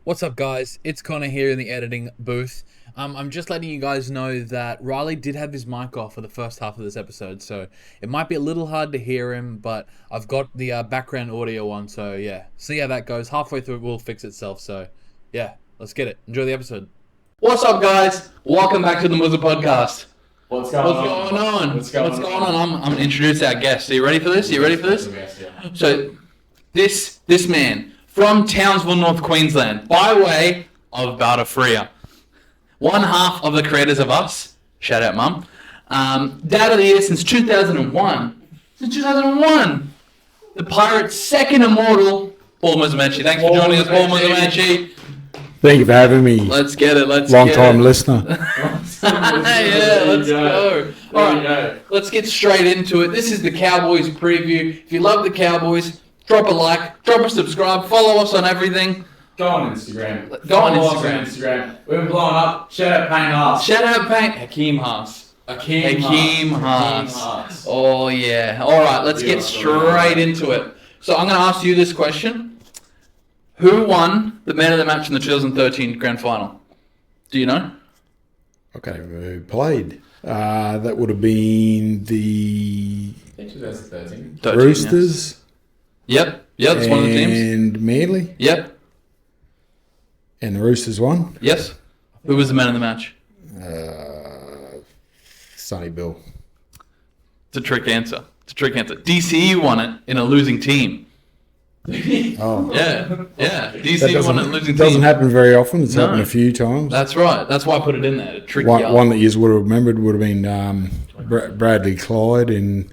What's up, guys? It's Connor here in the editing booth. I'm just letting you guys know that Riley did have his mic off for the first half of this episode, so it might be a little hard to hear him, but I've got the background audio on, so yeah. See how that goes. Halfway through, it will fix itself, so yeah, let's get it. Enjoy the episode. What's up, guys? Welcome back to the Muzza Podcast. What's going on? What's going on? I'm going to introduce our guest. Are you ready for this? So, this man from Townsville, North Queensland, by way of Baltafria. One half of the creators of Us. Shout out, Mum. Dad of the Year since 2001. The Pirates' second immortal, Paul Muzamanchi. Thanks for joining us, Paul Muzamanchi. Thank you for having me. Let's get it. Long time listener. Yeah, let's go. All right, let's get straight into it. This is the Cowboys preview. If you love the Cowboys, drop a like, drop a subscribe, follow us on everything. Go on Instagram. Follow us on Instagram. We've been blowing up. Shout out Payne Haas. Hakeem Haas. Hakeem Haas. Oh, yeah. All right, let's get straight into it. So I'm going to ask you this question. Who won the man of the match in the 2013 grand final? Do you know? Okay, who played? That would have been the 2013. Roosters. Yep, it's one of the teams. And Manly. Yep, And the Roosters won. yes. Who was the man of the match? Sonny Bill. It's a trick answer. DCE won it in a losing team. Oh, Yeah. that DCE won it in a losing doesn't team. happen very often. It's No. happened a few times. That's right. That's why I put it in there. To trick you up. One that you would have remembered would have been Bradley Clyde in,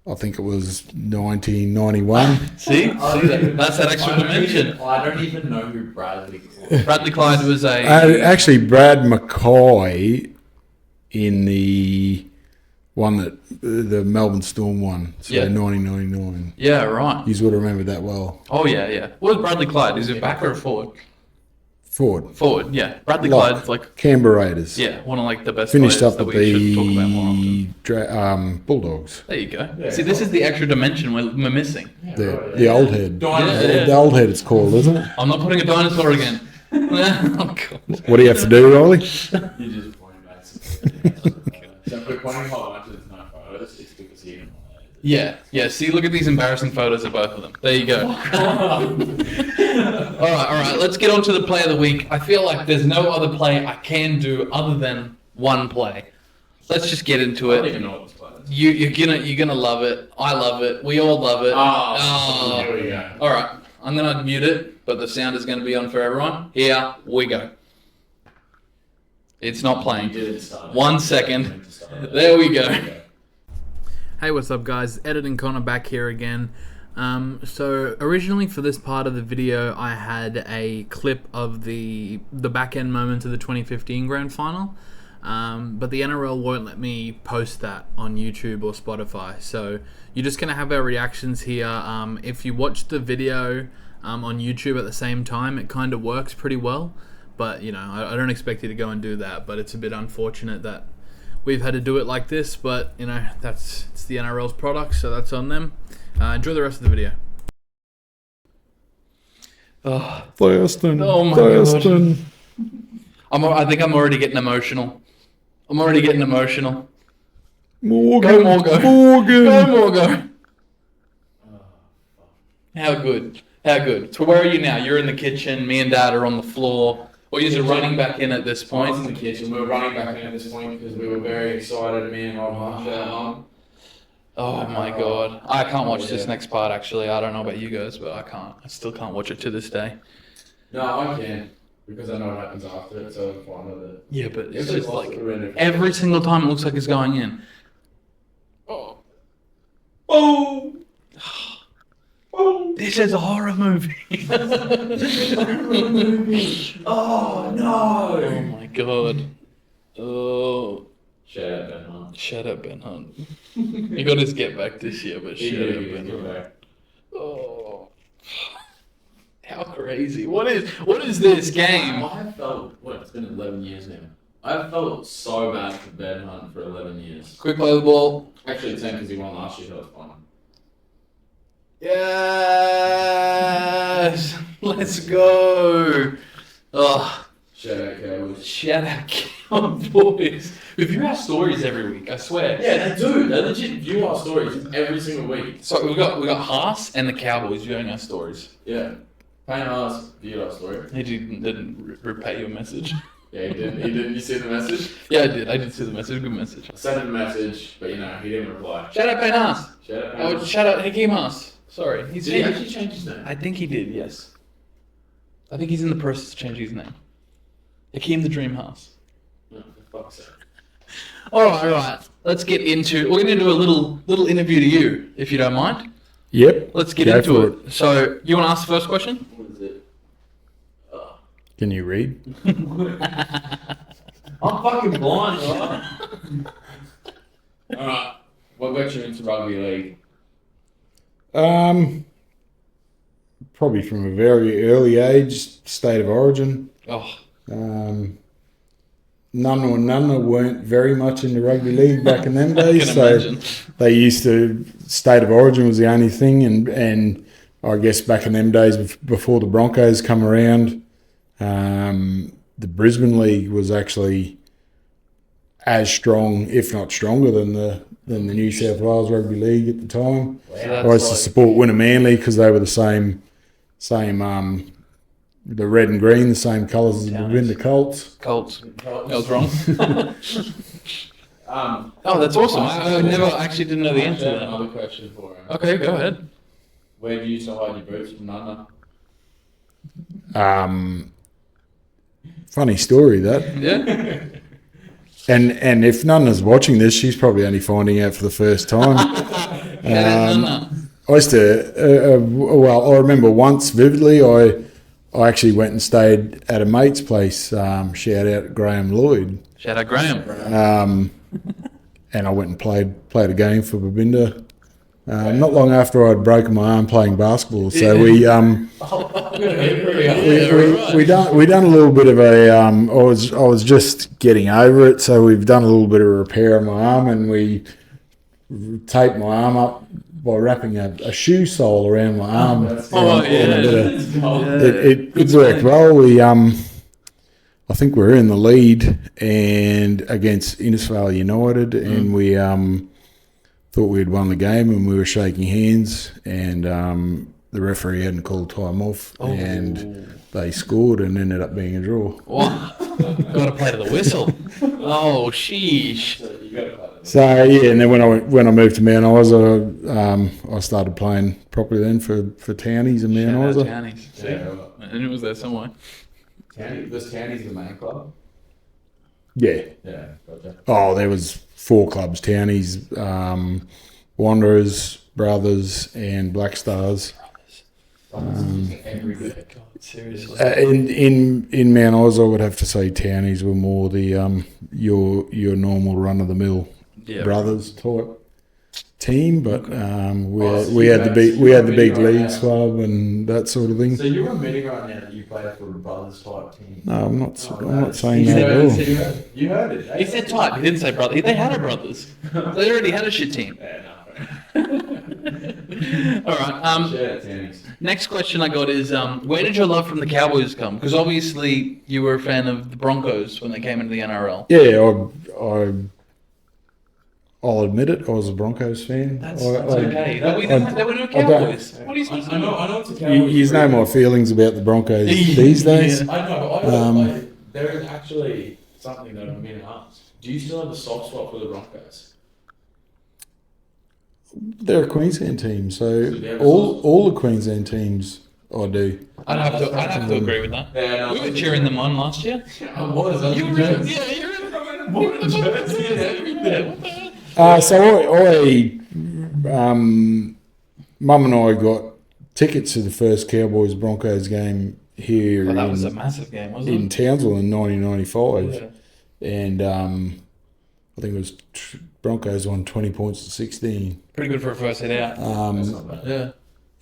I think it was 1991. See? That's that extra dimension. I don't even know who Bradley was. Bradley Clyde was a... Actually, Brad McKay in the one that the Melbourne Storm won, so Yeah. 1999. Yeah, right. You would have remembered that well. Oh, yeah. What was Bradley Clyde? Is it back or a forward? Forward. Forward, yeah. Bradley Lock. Clyde's like, Canberra Raiders. yeah, one of like the best Finished players up that at we should talk about more often. the Bulldogs. There you go. See, this is the extra dimension we're missing. The old head. Yeah. The old head it's called, isn't it? I'm not putting a dinosaur again. Oh, God. What do you have to do, Riley? You just point back to so if we're pointing hot there's no photos, it's because he didn't Yeah. See, look at these embarrassing photos of both of them. There you go. All right. Let's get on to the play of the week. I feel like there's no other play I can do other than one play. Let's just get into I don't it. even know what this player is. You're gonna love it. I love it. We all love it. Oh, here we go. All right. I'm gonna mute it, but the sound is gonna be on for everyone. Here we go. It's not You playing. didn't start it. 1 second. You meant to start it. There we go. Hey, what's up, guys? Editing Connor back here again. So originally for this part of the video, I had a clip of the back end moments of the 2015 grand final, but the NRL won't let me post that on YouTube or Spotify. So you're just gonna have our reactions here. If you watch the video on YouTube at the same time, it kind of works pretty well. But, you know, I don't expect you to go and do that, but it's a bit unfortunate that we've had to do it like this, but, you know, it's the NRL's product, so that's on them. Enjoy the rest of the video. Oh, Thurston. Oh my Thurston. I think I'm already getting emotional. Morgan. Go, Morgo. Morgan. Go, Morgo. How good. So where are you now? You're in the kitchen, me and Dad are on the floor. Or you're running back in at this I point. was in the kitchen. We were running back in at this point because we were very excited. Me and Rob watched that on. Oh my God. I can't watch this next part, actually. I don't know about you guys, but I can't. I still can't watch it to this day. No, I can because I know what happens after it, so I'm fine with it. Yeah, but it's If just lost, like we're in it. every single time it looks like it's going in. Oh. This is a horror movie. Oh no! Oh my God. Oh. Shout out Ben Hunt. Shut up, Ben Hunt. He got his get back this year, but shut up, Ben Hunt. Oh. How crazy. What is this game? I felt, it's been 11 years now. I felt so bad for Ben Hunt for 11 years. Quick play the ball. Actually, 10 because he won last year, so it's fine. Yes! Let's go! Oh, Shout out Cowboys. shout out Cowboys. We view our stories every week, I swear. Yeah, they do. They legit view our stories every single week. So we got Haas and the Cowboys viewing our stories. Yeah. Payne Haas viewed our story. He didn't repay you a message. Yeah, he didn't. He didn't. You see the message? Yeah, I did. I did see the message. Good message. I sent him a message, but he didn't reply. Shout out Payne Haas. Shout out. Oh, shout out Hakeem Haas. Sorry, Did he actually change his name? I think he did. Yes. I think he's in the process of changing his name. Hakeem the Dream Haas. No, for fuck's sake. All right. Let's get into. We're going to do a little interview to you, if you don't mind. Yep. Let's get Go into for it. So, you want to ask the first question? What is it? Can you read? I'm fucking blind, right? Alright. What got you into rugby league? Probably from a very early age, state of origin. Oh, Nunna weren't very much into rugby league back in them I days, can so imagine. they used to state of origin was the only thing, and I guess back in them days before the Broncos come around, the Brisbane League was actually as strong, if not stronger, than the New South Wales Rugby League at the time. I used to support Winner Manly because they were the same, the red and green, the same colours as the Winter Colts. Colts. That was wrong. Um, Oh, that's awesome. I never actually didn't know the answer to that. Another question for him. Okay, go ahead. Where do you used to hide your boots from Nana? Funny story that. Yeah. And if Nunna's watching this, she's probably only finding out for the first time. I used to, well, I remember once vividly, I actually went and stayed at a mate's place. Shout out Graham Lloyd. Shout out Graham. And I went and played a game for Babinda. Not long after I'd broken my arm playing basketball, so we done a little bit of a I was just getting over it, so we've done a little bit of repair on my arm, and we taped my arm up by wrapping a shoe sole around my arm. It worked well. We I think we were in the lead and against Innisfail United, and we thought we had won the game, and we were shaking hands, and the referee hadn't called time off, and they scored and ended up being a draw. Got to play to the whistle. Oh, sheesh. So yeah, and then when I moved to Mount Isa, I started playing properly then for Townies and Mount Isa. Townies. And it was there somewhere. Was Townies the main club? Yeah. Yeah, gotcha. Oh, there was 4 clubs: Townies, Wanderers, Brothers, and Black Stars. Every day. God, seriously. In Mount Isa, I would have to say Townies were more the your normal run of the mill Brothers type team, but we had the big leagues club and that sort of thing. So you're admitting right now that you play for the Brothers type team? No, I'm not saying that at all. You heard it. He said type. He didn't say brother. They had a brothers. They already had a shit team. Yeah, no. All right. Yeah, Townies. Next question I got is, where did your love from the Cowboys come? Because obviously you were a fan of the Broncos when they came into the NRL. Yeah, I'll admit it. I was a Broncos fan. That's okay. They were the Cowboys. What are you supposed to do? I know it's a Cowboys. You know my feelings about the Broncos these days. Yeah. I know, but there is actually something that I'm going to ask. Do you still have a soft spot for the Broncos? They're a Queensland team, so all the Queensland teams I do. I'd have to agree with that. Yeah, no, We were cheering them on last year. I was. You were in, yeah, you're in the jersey and everything. So Mum and I got tickets to the first Cowboys Broncos game here Well, that was a massive game, wasn't in it? Townsville in 1995, Yeah. and I think it was Broncos won 20 points to 16. Pretty good for a first hit out. That's not bad.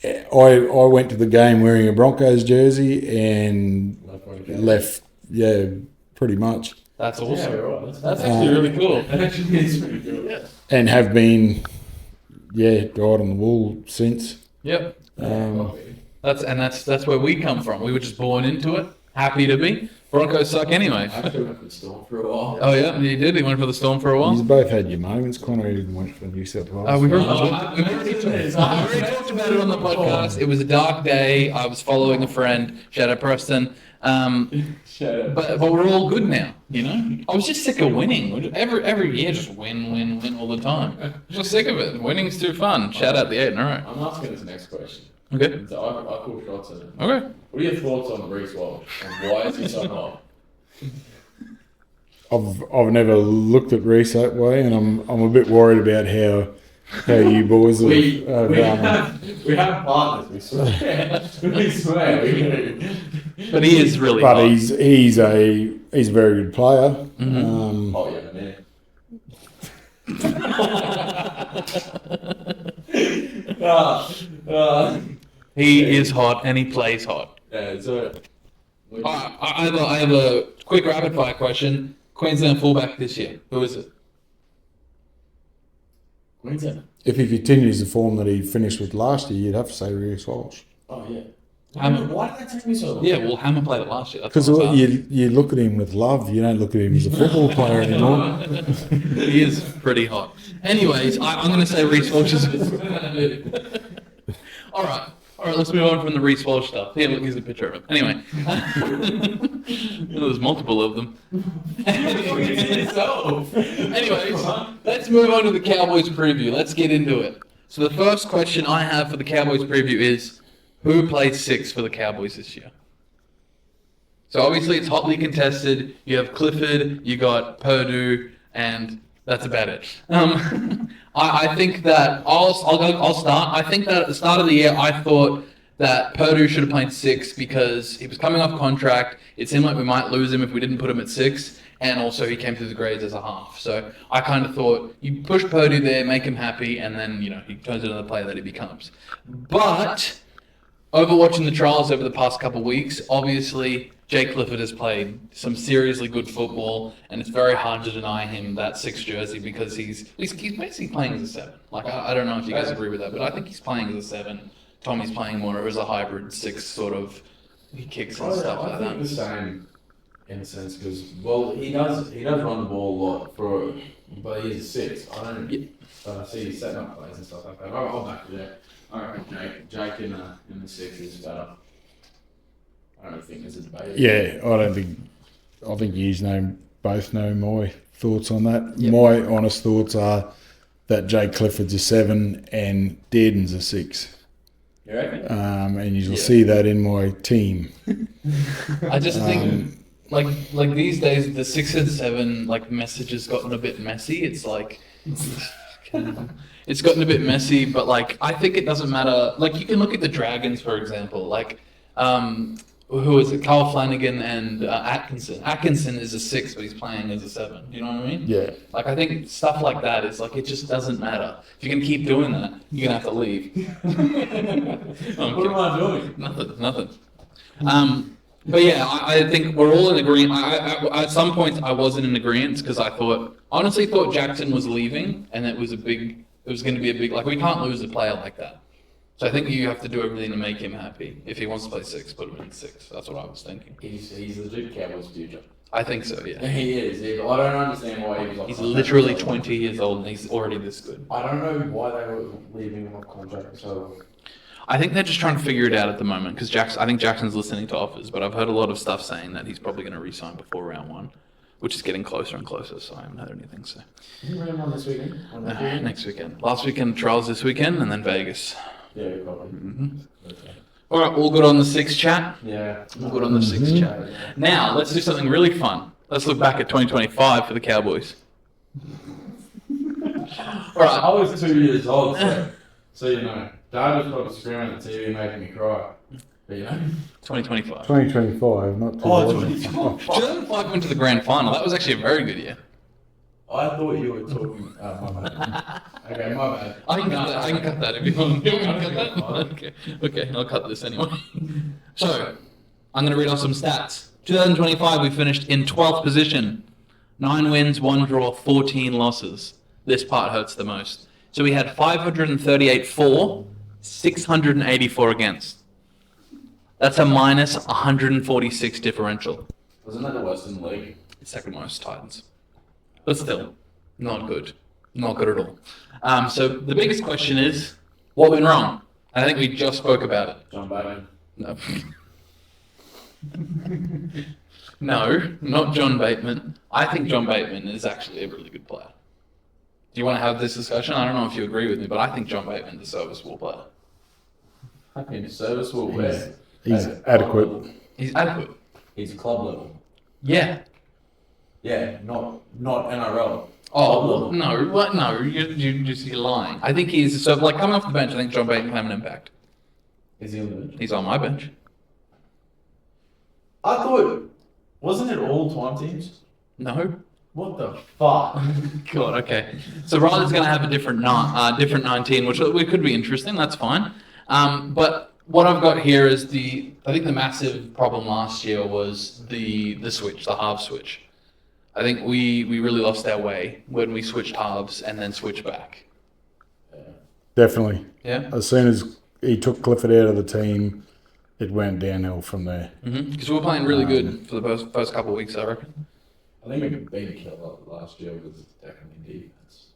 Yeah. I went to the game wearing a Broncos jersey and left, yeah, pretty much, That's awesome. Yeah, right. That's actually really cool. That actually is pretty cool. Yeah. and have been, yeah, dyed on the wall since. Yep. Um, That's where we come from. We were just born into it. Happy to be. Broncos suck anyway. I actually went for the Storm for a while. Oh yeah, he did. He went for the Storm for a while. you both had your moments. Connor even went for New South Wales. We've already talked about it on the podcast. It was a dark day. I was following a friend, shout out Preston. But we're all good now, you know? I was just sick of winning. Every year, just win all the time. Just sick of it. Winning's too fun. Shout out the 8 in a row. I'm asking this next question. Okay. So I call shots at it. Okay. What are your thoughts on Reece Walsh and why is he so hot? I've never looked at Reece that way, and I'm a bit worried about how you boys have. We have partners. We swear. We swear. We do. But he is really But hot. he's a very good player. Mm-hmm. Oh yeah, man. He is hot and he plays hot. Yeah, so I have a quick rapid fire question. Queensland fullback this year. Who is it? Queensland. If he continues the form that he finished with last year, you'd have to say Reece Walsh. Oh yeah. Hammer. Why did that take me so long? Yeah, well, Hammer played it last year. Because you look at him with love, you don't look at him as a football player anymore. He is pretty hot. Anyways, I'm going to say Reece Walsh is... All right, let's move on from the Reece Walsh stuff. Here, look, here's a picture of him. Anyway. There's multiple of them. Anyways, let's move on to the Cowboys preview. Let's get into it. So the first question I have for the Cowboys preview is, who plays 6 for the Cowboys this year? So obviously it's hotly contested. You have Clifford, you got Purdue, and that's about it. I think that I'll start. I think that at the start of the year, I thought that Purdue should have played 6 because he was coming off contract. It seemed like we might lose him if we didn't put him at 6. And also he came through the grades as a half. So I kind of thought you push Purdue there, make him happy, and then, he turns into the player that he becomes. But over watching the trials over the past couple of weeks, obviously Jake Clifford has played some seriously good football, and it's very hard to deny him that 6 jersey because he's basically playing as a 7. Like, I don't know if you guys agree with that, but I think he's playing as a 7. Tommy's playing more as a hybrid 6 sort of. He kicks and stuff like that. I think the same in a sense because he does run the ball a lot but he's a 6. I don't see he's setting up plays and stuff like that. I'll back you there. I reckon Jake in the 6 is better. I don't think there's a debate. Yeah, I think you both know my thoughts on that. Yep. My honest thoughts are that Jake Clifford's a 7 and Dearden's a 6. You reckon? And you'll see that in my team. I just think, like these days, the 6 and 7 message has gotten a bit messy. It's like it's gotten a bit messy, but I think it doesn't matter. You can look at the Dragons, for example. Who is it? Carl Flanagan and Atkinson. Atkinson is a 6, but he's playing as a 7. You know what I mean? Yeah. I think stuff like that is it just doesn't matter. If you're gonna keep doing that, you're gonna have to leave. What am I doing? Nothing. But yeah, I think we're all in agreement. At some points, I wasn't in agreement because I honestly thought Jackson was leaving, and it was going to be a big, we can't lose a player like that. So I think you have to do everything to make him happy. If he wants to play 6, put him in 6. That's what I was thinking. He's legit Cowboys future. I think so, yeah. He is. I don't understand why he was. He's literally 20 years old and he's already this good. I don't know why they were leaving him on contract so. I think they're just trying to figure it out at the moment because I think Jackson's listening to offers, but I've heard a lot of stuff saying that he's probably going to re-sign before round 1, which is getting closer and closer. So I haven't heard anything. So. Did you run one this weekend? Next weekend. Last weekend trials this weekend and then Vegas. Yeah, probably. Mm-hmm. Okay. All right, all good on the 6 chat. Yeah, all good on the 6 chat. Now let's do something really fun. Let's look back at 2025 for the Cowboys. All right, I was 2 years old, so Dad was probably screaming at the TV making me cry. But 2025. 2025, not 2025. 2005 went to the grand final. That was actually a very good year. I thought you were talking. My bad. Okay, my bad. I can cut that if you want. You want me to cut that? Okay, I'll cut this anyway. So, I'm going to read off some stats. 2025, we finished in 12th position. 9 wins, 1 draw, 14 losses. This part hurts the most. So we had 538 for, 684 against. That's a minus 146 differential. Wasn't that the worst in the league? Second most Titans. But still, not good. Not good at all. So the biggest question is, what went wrong? I think we just spoke about it. John Bateman. No. No, not John Bateman. I think John Bateman is actually a really good player. Do you want to have this discussion? I don't know if you agree with me, but I think John Bateman is a serviceable player. Fucking serviceable where? He's adequate. He's adequate. He's club level. Yeah. Yeah, not NRL. Oh, no, what? No, you're lying. I think he's, so like coming off the bench, I think John Bateman can have an impact. Is he on the bench? He's on my bench. I thought, wasn't it all 20 teams? No. What the fuck? God, okay. So Riley's going to have a different 19, which could be interesting. That's fine. But what I've got here is I think the massive problem last year was the switch, the half switch. I think we really lost our way when we switched halves and then switched back. Definitely. Yeah. As soon as he took Clifford out of the team, it went downhill from there. Because we were playing really good for the first couple of weeks, I reckon. I think a big killer last year was definitely defense.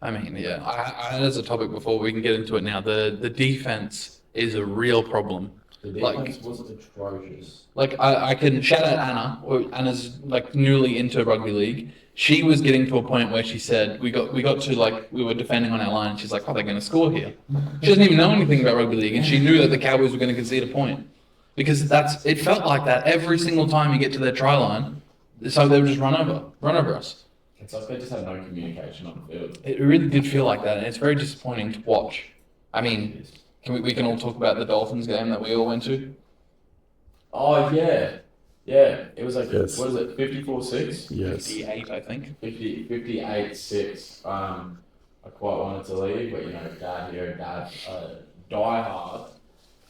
I mean, yeah. I had as a topic before, we can get into it now. The defense is a real problem. The defense was atrocious. Like, I can shout out Anna. Anna's like newly into rugby league. She was getting to a point where she said we got to like we were defending on our line. And she's like, "Oh, they're going to score here." She doesn't even know anything about rugby league, and she knew that the Cowboys were going to concede a point because it felt like that every single time you get to their try line. So they would just run over us. It's like they just had no communication on the field. It really did feel like that, and it's very disappointing to watch. I mean, we can all talk about the Dolphins game that we all went to. Oh yeah. Yeah, it was like, Yes. what is it, 54-6? Yes. 58, I think. 58-6. I quite wanted to leave, but, Dad, diehard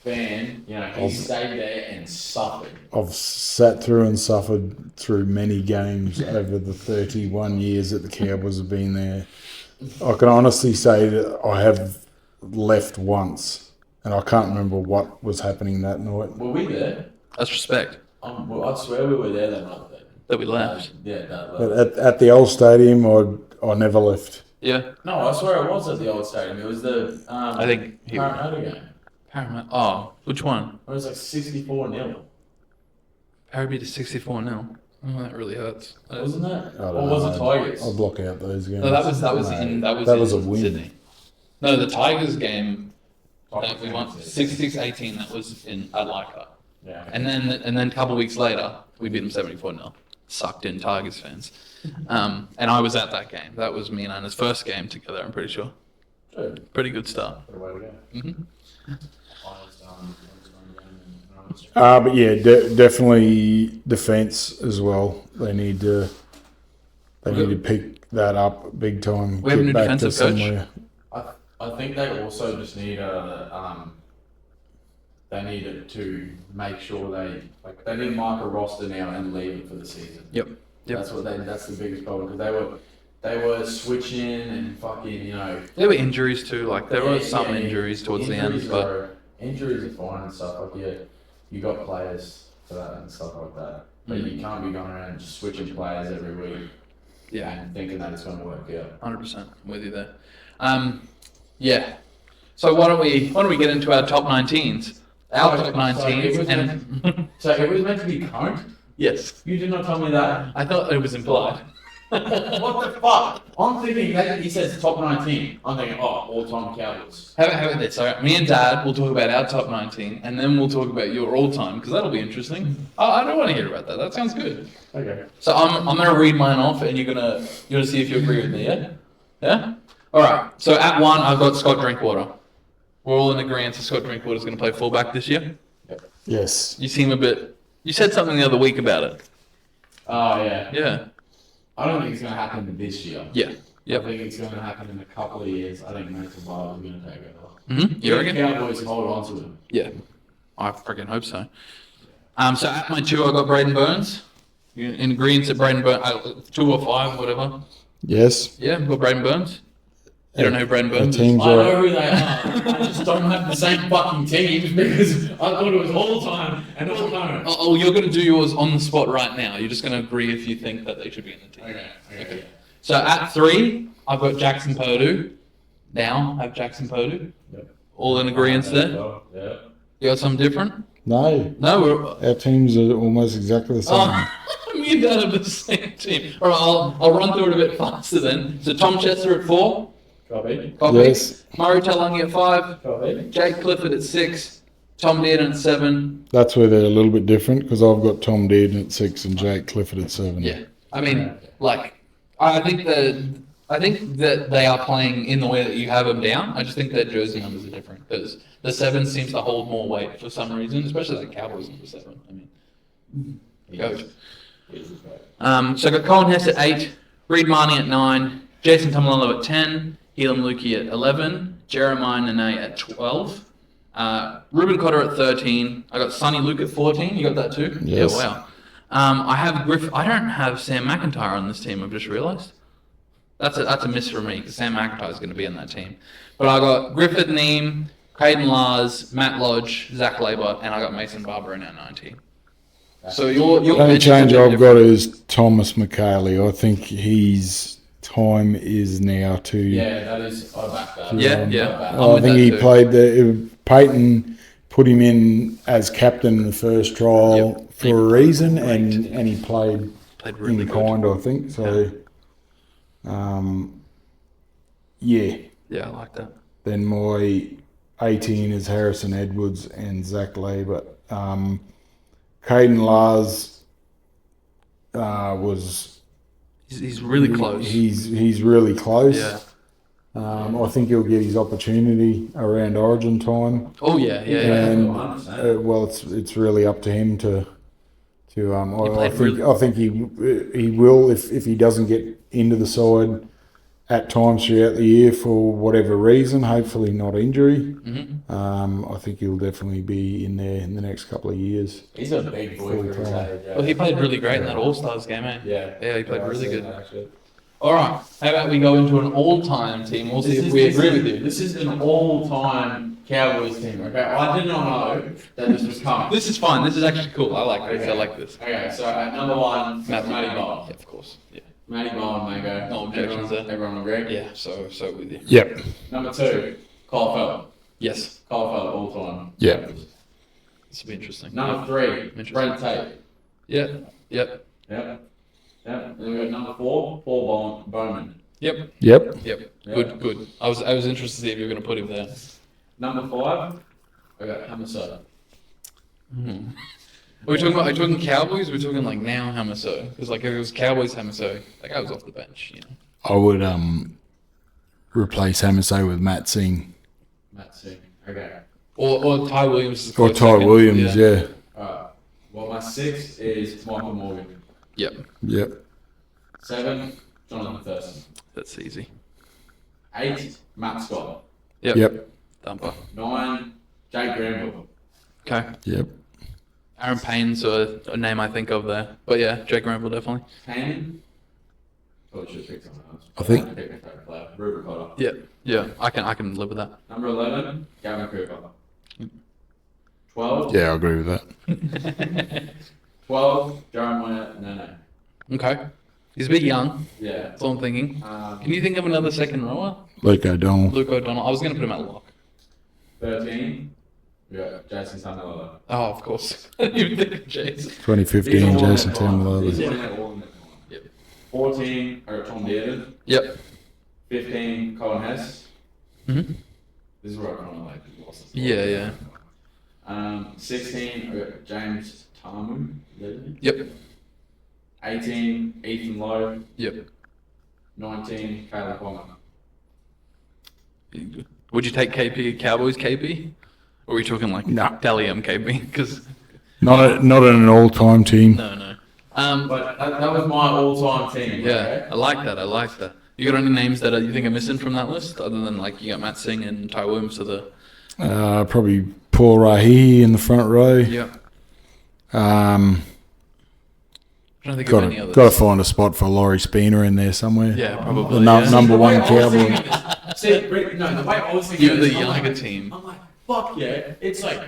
fan, he stayed there and suffered. I've sat through and suffered through many games over the 31 years that the Cowboys have been there. I can honestly say that I have left once, and I can't remember what was happening that night. Were we there? That's respect Well, I swear we were there that night. that we left. Yeah, that But left. at the old stadium, I never left. Yeah, No, I swear it was at the old stadium. It was the I think he. Parramatta game. Paramount. Oh, which one? It was like 64-0. Parramatta 64-0. Oh, that really hurts. Wasn't it? I don't Or was know. it Tigers? I'll block out those games. No, that was No, in a win. Sydney. No, the Tigers game that we won 66-18. That was in Adelaide. Yeah. And then a couple of weeks later, we beat them 74-0. Sucked in Tigers fans. And I was at that game. That was me and Anna's first game together, I'm pretty sure. Good. Pretty good start. Good way to go. Mm-hmm. But yeah, definitely defence as well. They need to pick that up big time. We have a get new back to defensive coach. somewhere. I think they also just need they needed to make sure they need to mark a roster now and leave it for the season. Yep. That's the biggest problem because they were switching and fucking There were injuries too. Like there were some Yeah, injuries towards the injuries end, but injuries are fine and stuff. Like you got players for that and stuff like that. But you can't be going around just switching players every week and thinking that it's going to work out. 100%. I'm with you there. Yeah. So why don't we get into our top 19s? Our top 19s. And So it was meant to be current? yes, You did not tell me that. I thought it was implied. What the fuck? I'm thinking that he says top 19. I'm thinking, all-time Cowboys. How about this? All right, me and Dad will talk about our top 19, and then we'll talk about your all-time because that'll be interesting. I don't want to hear about that. That sounds good. Okay. So I'm gonna read mine off, and you're gonna see if you agree with me. Yeah. Yeah. All right. So at 1, I've got Scott Drinkwater. We're all in agreement that Scott Drinkwater's gonna play fullback this year. Yes. You seem a bit. You said something the other week about it. Oh, yeah. Yeah. I don't think it's going to happen this year. Yeah. I Yep. think it's going to happen in a couple of years. I think Nathan Biles is going to take over. Mm-hmm. You reckon? Cowboys hold on to him. Yeah. I freaking hope so. So at my 2, I got Braden Burns. You in agreement to Braden Burns? 2 or 5, whatever. Yes. Yeah, got Braden Burns. You don't know who Brandon Burns is? teams I are, know who they are. I just don't have the same fucking teams because I thought it was all time and all time. Oh, you're going to do yours on the spot right now. You're just going to agree if you think that they should be in the team. Okay. So at 3, I've got Jackson Purdue. Now I have Jackson Purdue. Yep. All in agreement there? Yeah. You got something different? no, No, our teams are almost exactly the same. me and Dad have the same team. All right, I'll run through it a bit faster then. So Tom Chester at 4. Copy. Yes. Murray Talangi at 5. Copy. Jake Clifford at 6. Tom Dearden at 7. That's where they're a little bit different because I've got Tom Dearden at 6 and Jake Clifford at 7. Yeah. I mean, like, I think that they are playing in the way that you have them down. I just think their jersey numbers are different because the 7 seems to hold more weight for some reason, especially the Cowboys number 7. I mean, go. So I got Colin Hess at 8, Reed Marnie at 9, Jason Tamalolo at 10, Elam Lukey at 11, Jeremiah Nene at 12, Ruben Cotter at 13. I got Sonny Luke at 14. You got that too? Yes. Yeah, wow. I have I don't have Sam McIntyre on this team. I've just realised. That's a miss for me because Sam McIntyre is going to be in that team. But I got Griffith Neem, Caden Lars, Matt Lodge, Zach Labour, and I got Mason Barber in at 19. So your The only change I've got is Thomas McKaylee. I think his time is now to. Yeah, that is. I back that. Yeah. I think he played Peyton put him in as captain in the first trial for a reason, and he played really in good. kind, I think. So, yeah. Yeah, I like that. Then my 18 is Harrison Edwards and Zach Labour. Caden Lars was. He's really close. He's really close. Yeah. I think he'll get his opportunity around Origin time. Oh yeah. And well, it's really up to him to. I think he will if he doesn't get into the side at times throughout the year for whatever reason. Hopefully not injury. Mm-hmm. I think he'll definitely be in there in the next couple of years. He's a big boy for his age. Well, he played really great in that All Stars game, eh? Yeah. Yeah, he played really good. Actually. All right. How about we go into an all-time team? We'll see if we agree with you. This is an all-time Cowboys team. Okay, I did not know that this was coming. This is fine. This is actually cool. I like this. Okay. I like this. Okay, so at number 1, Matty Yeah, Bowen. of course. Yeah. Matty Bowen, Mango. No objections there. Everyone agree? Yeah. So with you. Yep. Number 2, Cole Feld. Yes. Cole Feld, all-time. Yeah. This will be interesting. Number 3, Interesting. Brent Tate. Yeah. Yep. Yep. And then we got number 4, Paul Bowman. Yep. Yep. Yep. Yeah. Good. I was interested to see if you were going to put him there. Number 5, I got Hamaso. Are we talking Cowboys? Or are we talking like now Hamaso? Because like if it was Cowboys Hamaso, that guy was off the bench. You know. I would replace Hamaso with Matt Singh Matt Singh. Okay. Or Ty Williams. is a or close Ty second. Williams. Yeah. Alright. Well, my 6 is Michael Morgan. Yep. Yep. 7, Jonathan Thurston. That's easy. 8, Matt Scott. Yep. Dumper. 9, Jake Granville. Okay. Yep. Aaron Payne's a name I think of there. But yeah, Jake Granville definitely. 10, probably should have picked someone else. I think- Pick my favourite player, Ruben Cotter. Yeah. Yeah. I can live with that. Number 11, Gavin Cooper. 12, Yeah, I agree with that. 12, Jeremiah Nene. Okay. He's a bit young. Yeah. That's all I'm thinking. Can you think of another second rower? Luke O'Donnell. Luke O'Donnell. I was going to put him at lock. 13, we got Jason Tamalolo. Oh, of course. I didn't even think of Jason. 2015, Jason He's Tamalolo. in it all in it. Yep. 14, I got Tom Dearden. Yep. 15, Colin Hess. Mm-hmm. This is where I kind of like lost it. Yeah. 16, I got James Tamu. Yep. 18, Ethan Lowe. Yep. 19, Caleb Palmer. Would you take KP Cowboys KP? Or are we talking like No. Dalium KP? Because Not in an all-time team. no. But that was my all-time team. Yeah, okay? I like that. You got any names that you think are missing from that list, other than like you got Matt Singh and Ty Williams to the? Probably Paul Rahi in the front row. Yeah. I don't think of any others. Got to find a spot for Laurie Spooner in there somewhere. Yeah, probably. The number one Cowboy. See, the way I was thinking You're the is, I'm younger like, team. I'm like, fuck yeah! It's like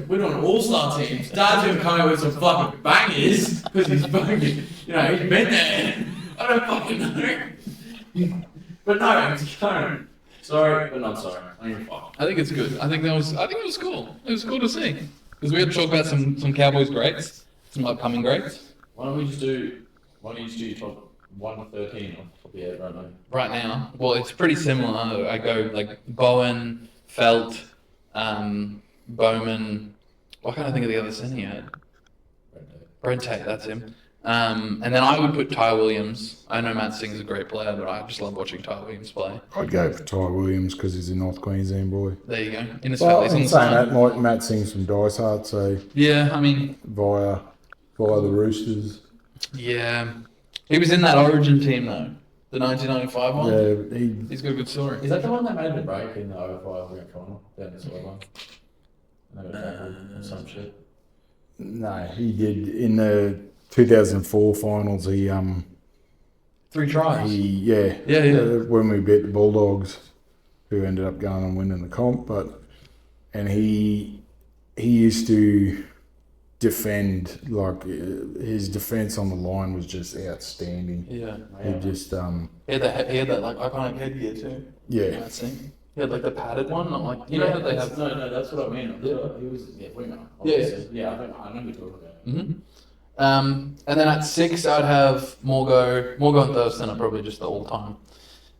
we're doing all-star teams. Dad's gonna come out with some fucking bangers because he's fucking, he's been there. I don't fucking know. But no, I'm sorry. Sorry, but not sorry. I'm fuck. I think it's good. I think it was cool. It was cool to see because we had to talk about some Cowboys greats, some upcoming greats. Why don't you just do your top 1 to 13 off the top of your head right now? Right now, well, it's pretty similar. I go like Bowen, Felt, Bowman. What can I think of the other centre you had? Brent Tate, that's him. And then I would put Ty Williams. I know Matt Singh's a great player, but I just love watching Ty Williams play. I'd go for Ty Williams because he's a North Queensland boy. There you go. In his Well, he's on I'm the saying side. that Matt Singh's from Dysart, so Yeah, I mean, via the Roosters. yeah. He was in that Origin team though, the 1995 one. Yeah, He's got a good story. Is that the one that made the break in the over 5 grand final? Down this one. Or some shit. no, he did in the 2004 finals. He 3 tries. yeah when we beat the Bulldogs, who ended up going and winning the comp, and he used to defend, like his defense on the line was just outstanding. Yeah. He just He had that like iconic headgear too. yeah. That scene. He had like the padded one, not like how they have. No, that's what I mean. Yeah. He was winger. Yeah. Yeah, I know you're talking about. Mm-hmm. And then at 6, I'd have Morgo and Thurston are probably just the all-time.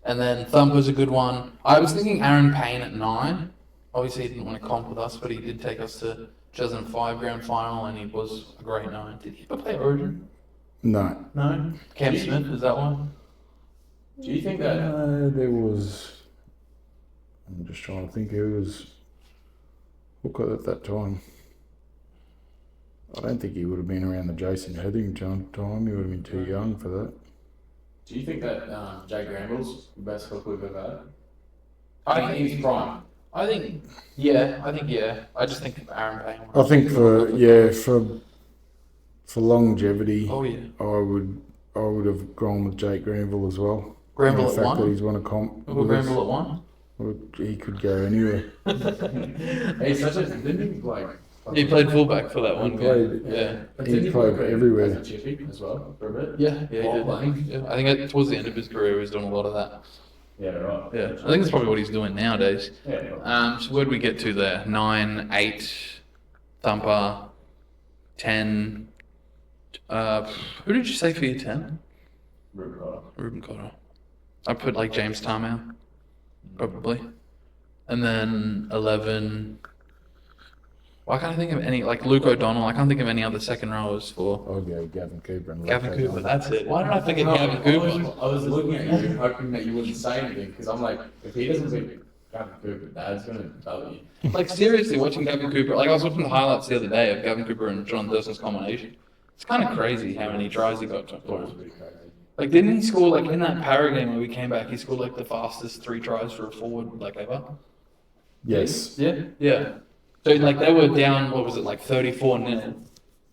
And then Thumper's a good one. I was thinking Aaron Payne at 9. Obviously, he didn't want to comp with us, but he did take us to 2005 grand final, and he was a great 9. Did he ever play Origin? No. No. Cam Smith, is that one? Do you think that? There was. I'm just trying to think who was hooker at that time. I don't think he would have been around the Jason Hetherington time. He would have been too young for that. Do you think that Jay Granville's the best hooker we've ever had? I think he's prime. I think yeah. I just think Aaron Payne. I think for longevity, Oh yeah. I would have gone with Jake Granville as well. Granville the at fact 1? that he's won a comp. We'll go Granville at 1. He could go anywhere. He's such a didn't he like? He played fullback for that one. He played- Yeah. But He didn't he played play everywhere. as a chippy as well for a bit? Yeah, he While did. playing? Yeah, I think towards the end of his career, he was doing a lot of that. Yeah, right. Yeah, I think that's probably what he's doing nowadays. Yeah, right. So where'd we get to there? 9, 8, Thumper, 10. Who did you say for your 10? Ruben Cotter. I put like James Tarmow, probably. And then 11. Why can't I think of any, like Luke O'Donnell? I can't think of any other second rowers for I'll go Gavin Cooper and Gavin Luke Cooper. O'Donnell. That's it. Why did I think of No, Gavin Cooper? I was looking at you, hoping that you wouldn't say anything, because I'm like, if he doesn't pick Gavin Cooper, Dad's gonna tell you. Like seriously, watching Gavin Cooper. Like I was watching the highlights the other day of Gavin Cooper and John Thurston's combination. It's kind of crazy how many tries he got for him. Like didn't he score like in that Para game when we came back? He scored like the fastest 3 tries for a forward like ever. Yes. Yeah. Yeah. So like they were down. What was it like 34-0,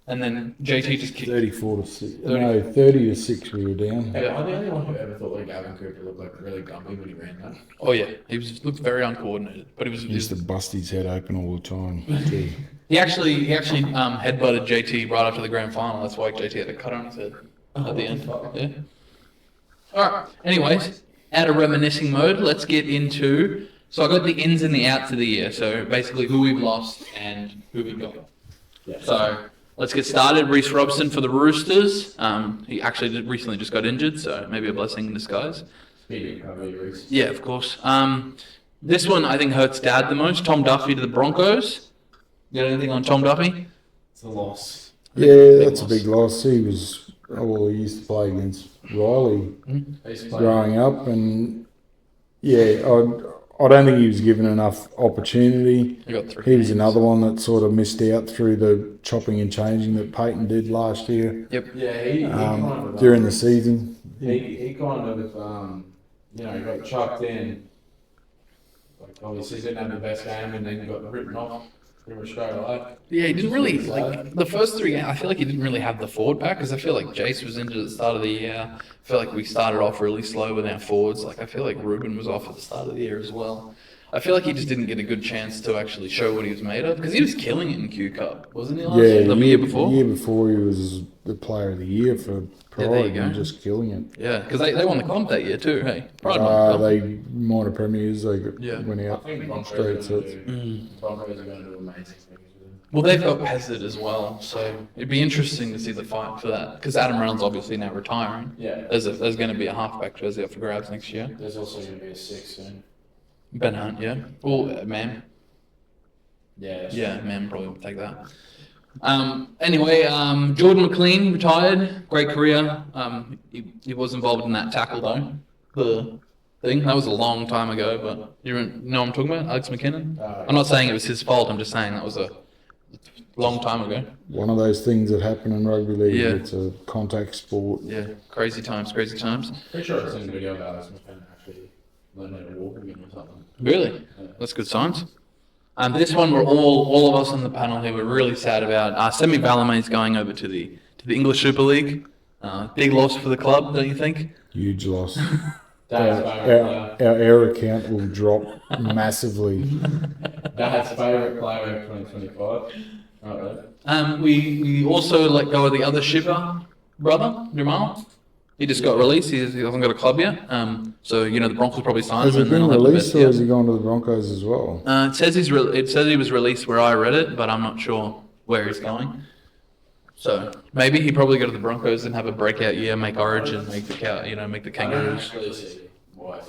and then JT just kicked. 34 to 6. No, 30 to 6 we were down. Hey, am I the only one who ever thought like Gavin Cooper looked like really gumpy when he ran that? Oh yeah, he looked very uncoordinated, but he was. He used to bust his head open all the time. too. He actually headbutted JT right after the grand final. That's why JT had a cut on his head at the end. Yeah. All right. Anyways, out of reminiscing mode, let's get into. So I got the ins and the outs of the year. So basically, who we've lost and who we've got. Yeah. So let's get started. Reece Robson for the Roosters. He actually recently just got injured, so maybe a blessing in disguise. Speaking of Reece. Yeah, of course. This one I think hurts Dad the most. Tom Duffy to the Broncos. You got anything on Tom Duffy? It's a loss. Yeah, that's a big loss. He used to play against Riley growing up, and yeah, I don't think he was given enough opportunity. You got 3 He was games. another one that sort of missed out through the chopping and changing that Peyton did last year Yep. Yeah, he kind of during the season. he kind of got chucked in. Like obviously didn't have the best game and then got written off. pretty much straight away. Yeah, he didn't really, like, the first 3 games, I feel like he didn't really have the forward pack, because I feel like Jace was injured at the start of the year. I feel like we started off really slow with our forwards. Like, I feel like Ruben was off at the start of the year as well. I feel like he just didn't get a good chance to actually show what he was made of, because he was killing it in Q Cup, wasn't he, last year? The year before? The year before, he was the player of the year for Pride, there you go. and just killing it. Yeah, because they won the comp that year too, hey? Pride won the They comp. minor premiers, they Yeah. went I out think straight sets. Broncos are going to do amazing things with him. Well, they've got Pezzard as well, so it'd be interesting to see the fight for that, because Adam Reynolds obviously now retiring. Yeah. There's going to be a halfback jersey up for grabs next year. There's also going to be a 6 soon. Ben Hunt, yeah. Well, Mam. Yeah. Yeah, Mam probably would take that. Anyway, Jordan McLean retired. Great career. He was involved in that tackle though. The thing that was a long time ago, but you know what I'm talking about, Alex McKinnon. I'm not saying it was his fault. I'm just saying that was a long time ago. One of those things that happen in rugby league. Yeah. It's a contact sport. Yeah, crazy times, crazy times. Pretty sure I've seen a video of Alex McKinnon actually learning how to walk again or something. Really? That's good signs. This one we're all of us on the panel here were really sad about. Semi Balamain's going over to the English Super League. Big loss for the club, don't you think? Huge loss. Dad's favourite Our error count will drop massively. Dad's favourite player of 2025. Right there. We also let go of the other shipper brother, Jamal. He just got released. He hasn't got a club yet. So the Broncos probably signed Has him. he And then been he'll have the released, best or year. has he gone to the Broncos as well? It says it says he was released where I read it, but I'm not sure where he's going. So maybe he probably go to the Broncos and have a breakout year, make Origin, make the make the I don't Kangaroos. actually see why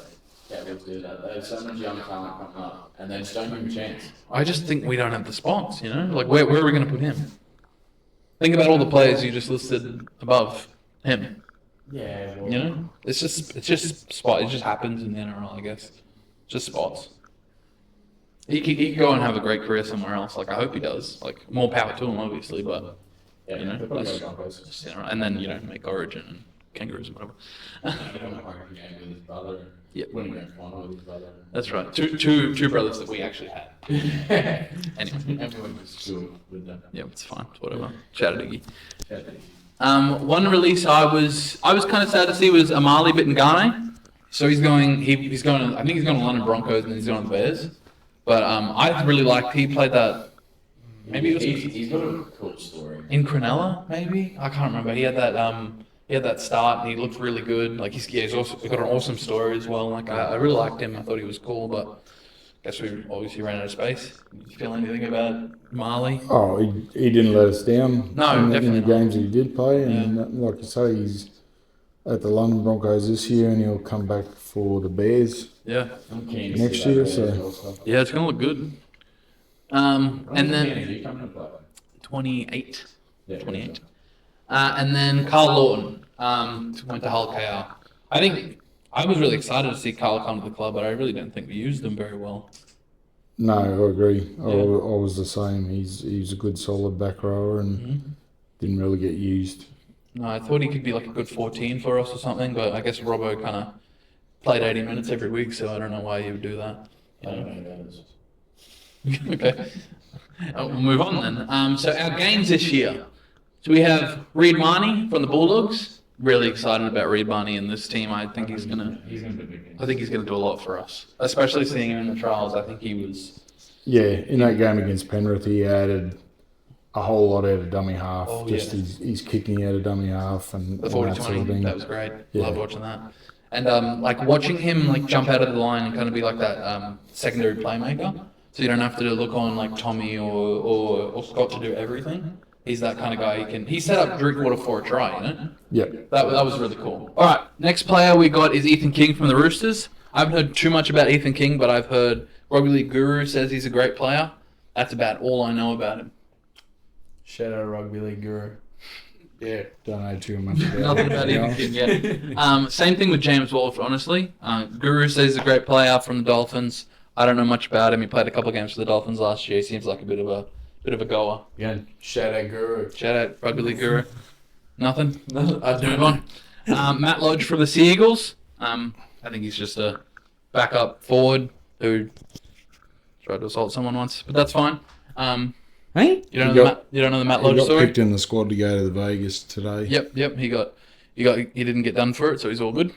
Cowboys do that. They have so much young talent coming up, and they just don't give him a chance. I just think we don't have the spots. Like where are we going to put him? Think about all the players you just listed above him. Yeah. Well, It's just spot. It just happens in the NRL, I guess. Just spots. He could go and have a great career somewhere else. Like I hope he does. Like more power to him, obviously, but. yeah, You know, they're probably that's- going to Broncos. Just, and then make Origin and Kangaroos and whatever. They're going to play a game with his brother. And Yep. winning grand final with his brother. That's right. Two brothers that we actually had. Anyway, Everyone was school with them. yeah, it's fine. It's whatever. Shout out Iggy. Yeah. One release I was kind of sad to see was Amali Bitangane. So he's going. He's going. I think he's going to London Broncos and he's going to the Bears. But I really liked. He played that. Maybe it was He's got a cool story. in Cronulla. Maybe I can't remember. He had that. He had that start and he looked really good. Like he's also got an awesome story as well. Like I really liked him. I thought he was cool, but I guess we obviously ran out of space. Did you feel anything about Marley? Oh, he didn't let us down. No, in definitely the not. games that he did play, and like you say, he's at the London Broncos this year, and he'll come back for the Bears. Yeah. I'm keen to Next see that year, there so- as well, so. Yeah, it's gonna look good. And then He coming to play? 28. Yeah, 28. And then Carl Lawton went to Hull KR. I think I was really excited to see Carl come to the club, but I really don't think we used him very well. No, I agree. I was the same. He's a good, solid back rower, and didn't really get used. No, I thought he could be like a good 14 for us or something, but I guess Robbo kind of played 80 minutes every week, so I don't know why he would do that. I don't know about this. Okay. We'll move on then. So our games this year. So we have Reid Marnie from the Bulldogs. Really excited about Reid Marnie in this team. I think he's gonna. He's going to be big. I think he's gonna do a lot for us, especially seeing him in the trials. I think he was. Yeah, in that game against Penrith, he added a whole lot out of dummy half. Oh, Just yeah. his kicking out of dummy half and The that sort of 40-20, thing. that was great. Yeah. Loved watching that. And like watching him like jump out of the line and kind of be like that secondary playmaker. So you don't have to look on like Tommy or Scott to do everything. He's that kind of guy. He set up Drinkwater for a try, Yep. That was really cool. All right, next player we got is Ethan King from the Roosters. I haven't heard too much about Ethan King, but I've heard Rugby League Guru says he's a great player. That's about all I know about him. Shout out Rugby League Guru. Yeah. Don't know too much about Nothing it, about to be Ethan honest. King yet. Same thing with James Wolfe, honestly. Guru says he's a great player from the Dolphins. I don't know much about him. He played a couple of games for the Dolphins last year. He seems like a bit of a goer. Again, shout out Guru. Shout out Rugby League Guru. Nothing? No, I'd move on. Matt Lodge from the Sea Eagles. I think he's just a backup forward who tried to assault someone once, but that's fine. Hey? You don't He know got- you don't know the Matt He Lodge got story? picked in the squad to go to the Vegas today. Yep. He didn't get done for it, so he's all good.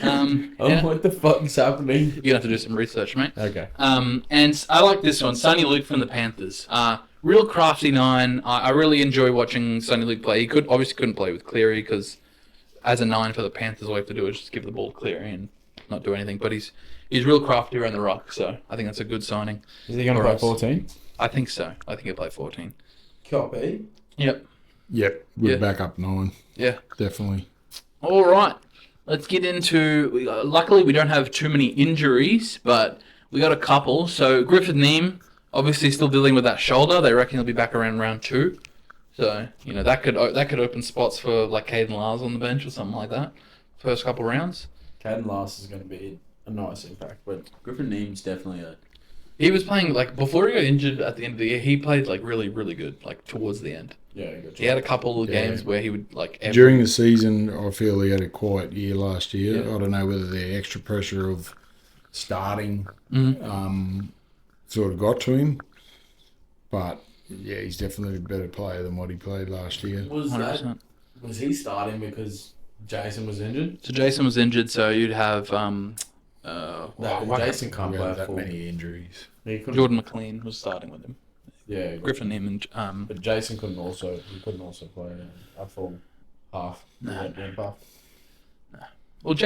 What the fuck is happening? You're gonna have to do some research, mate. Okay. And I like this one, Sonny Luke from the Panthers. Real crafty 9. I really enjoy watching Sonny Luke play. He couldn't play with Cleary because as a 9 for the Panthers, all you have to do is just give the ball to Cleary and not do anything. But he's real crafty around the rock, so I think that's a good signing. Is he going to For play us. 14? I think so. I think he'll play 14. Copy. Yep. Yep, with Yeah. backup 9, Yeah. definitely. All right. Let's get into. Luckily, we don't have too many injuries, but we got a couple. So Griffith Neem, obviously, still dealing with that shoulder. They reckon he'll be back around round 2. So that could open spots for like Caden Lars on the bench or something like that. First couple rounds. Caden Last is going to be a nice impact, but Griffin Neem's definitely a... He was playing like before he got injured at the end of the year. He played like really, really good. Like towards the end, Yeah, good he had a couple of games where he would like During the season, I feel he had a quiet year last year. Yeah. I don't know whether the extra pressure of starting Mhm. sort of got to him. But, yeah, he's definitely a better player than what he played last year. Was 100%. Was he starting because Jason was injured? So Jason was injured, so you'd have Jason can't We play had that full. many injuries. He couldn't- Jordan McLean was starting with him. Yeah, Griffin Neem and But Jason couldn't also play a full half. No. Half. well,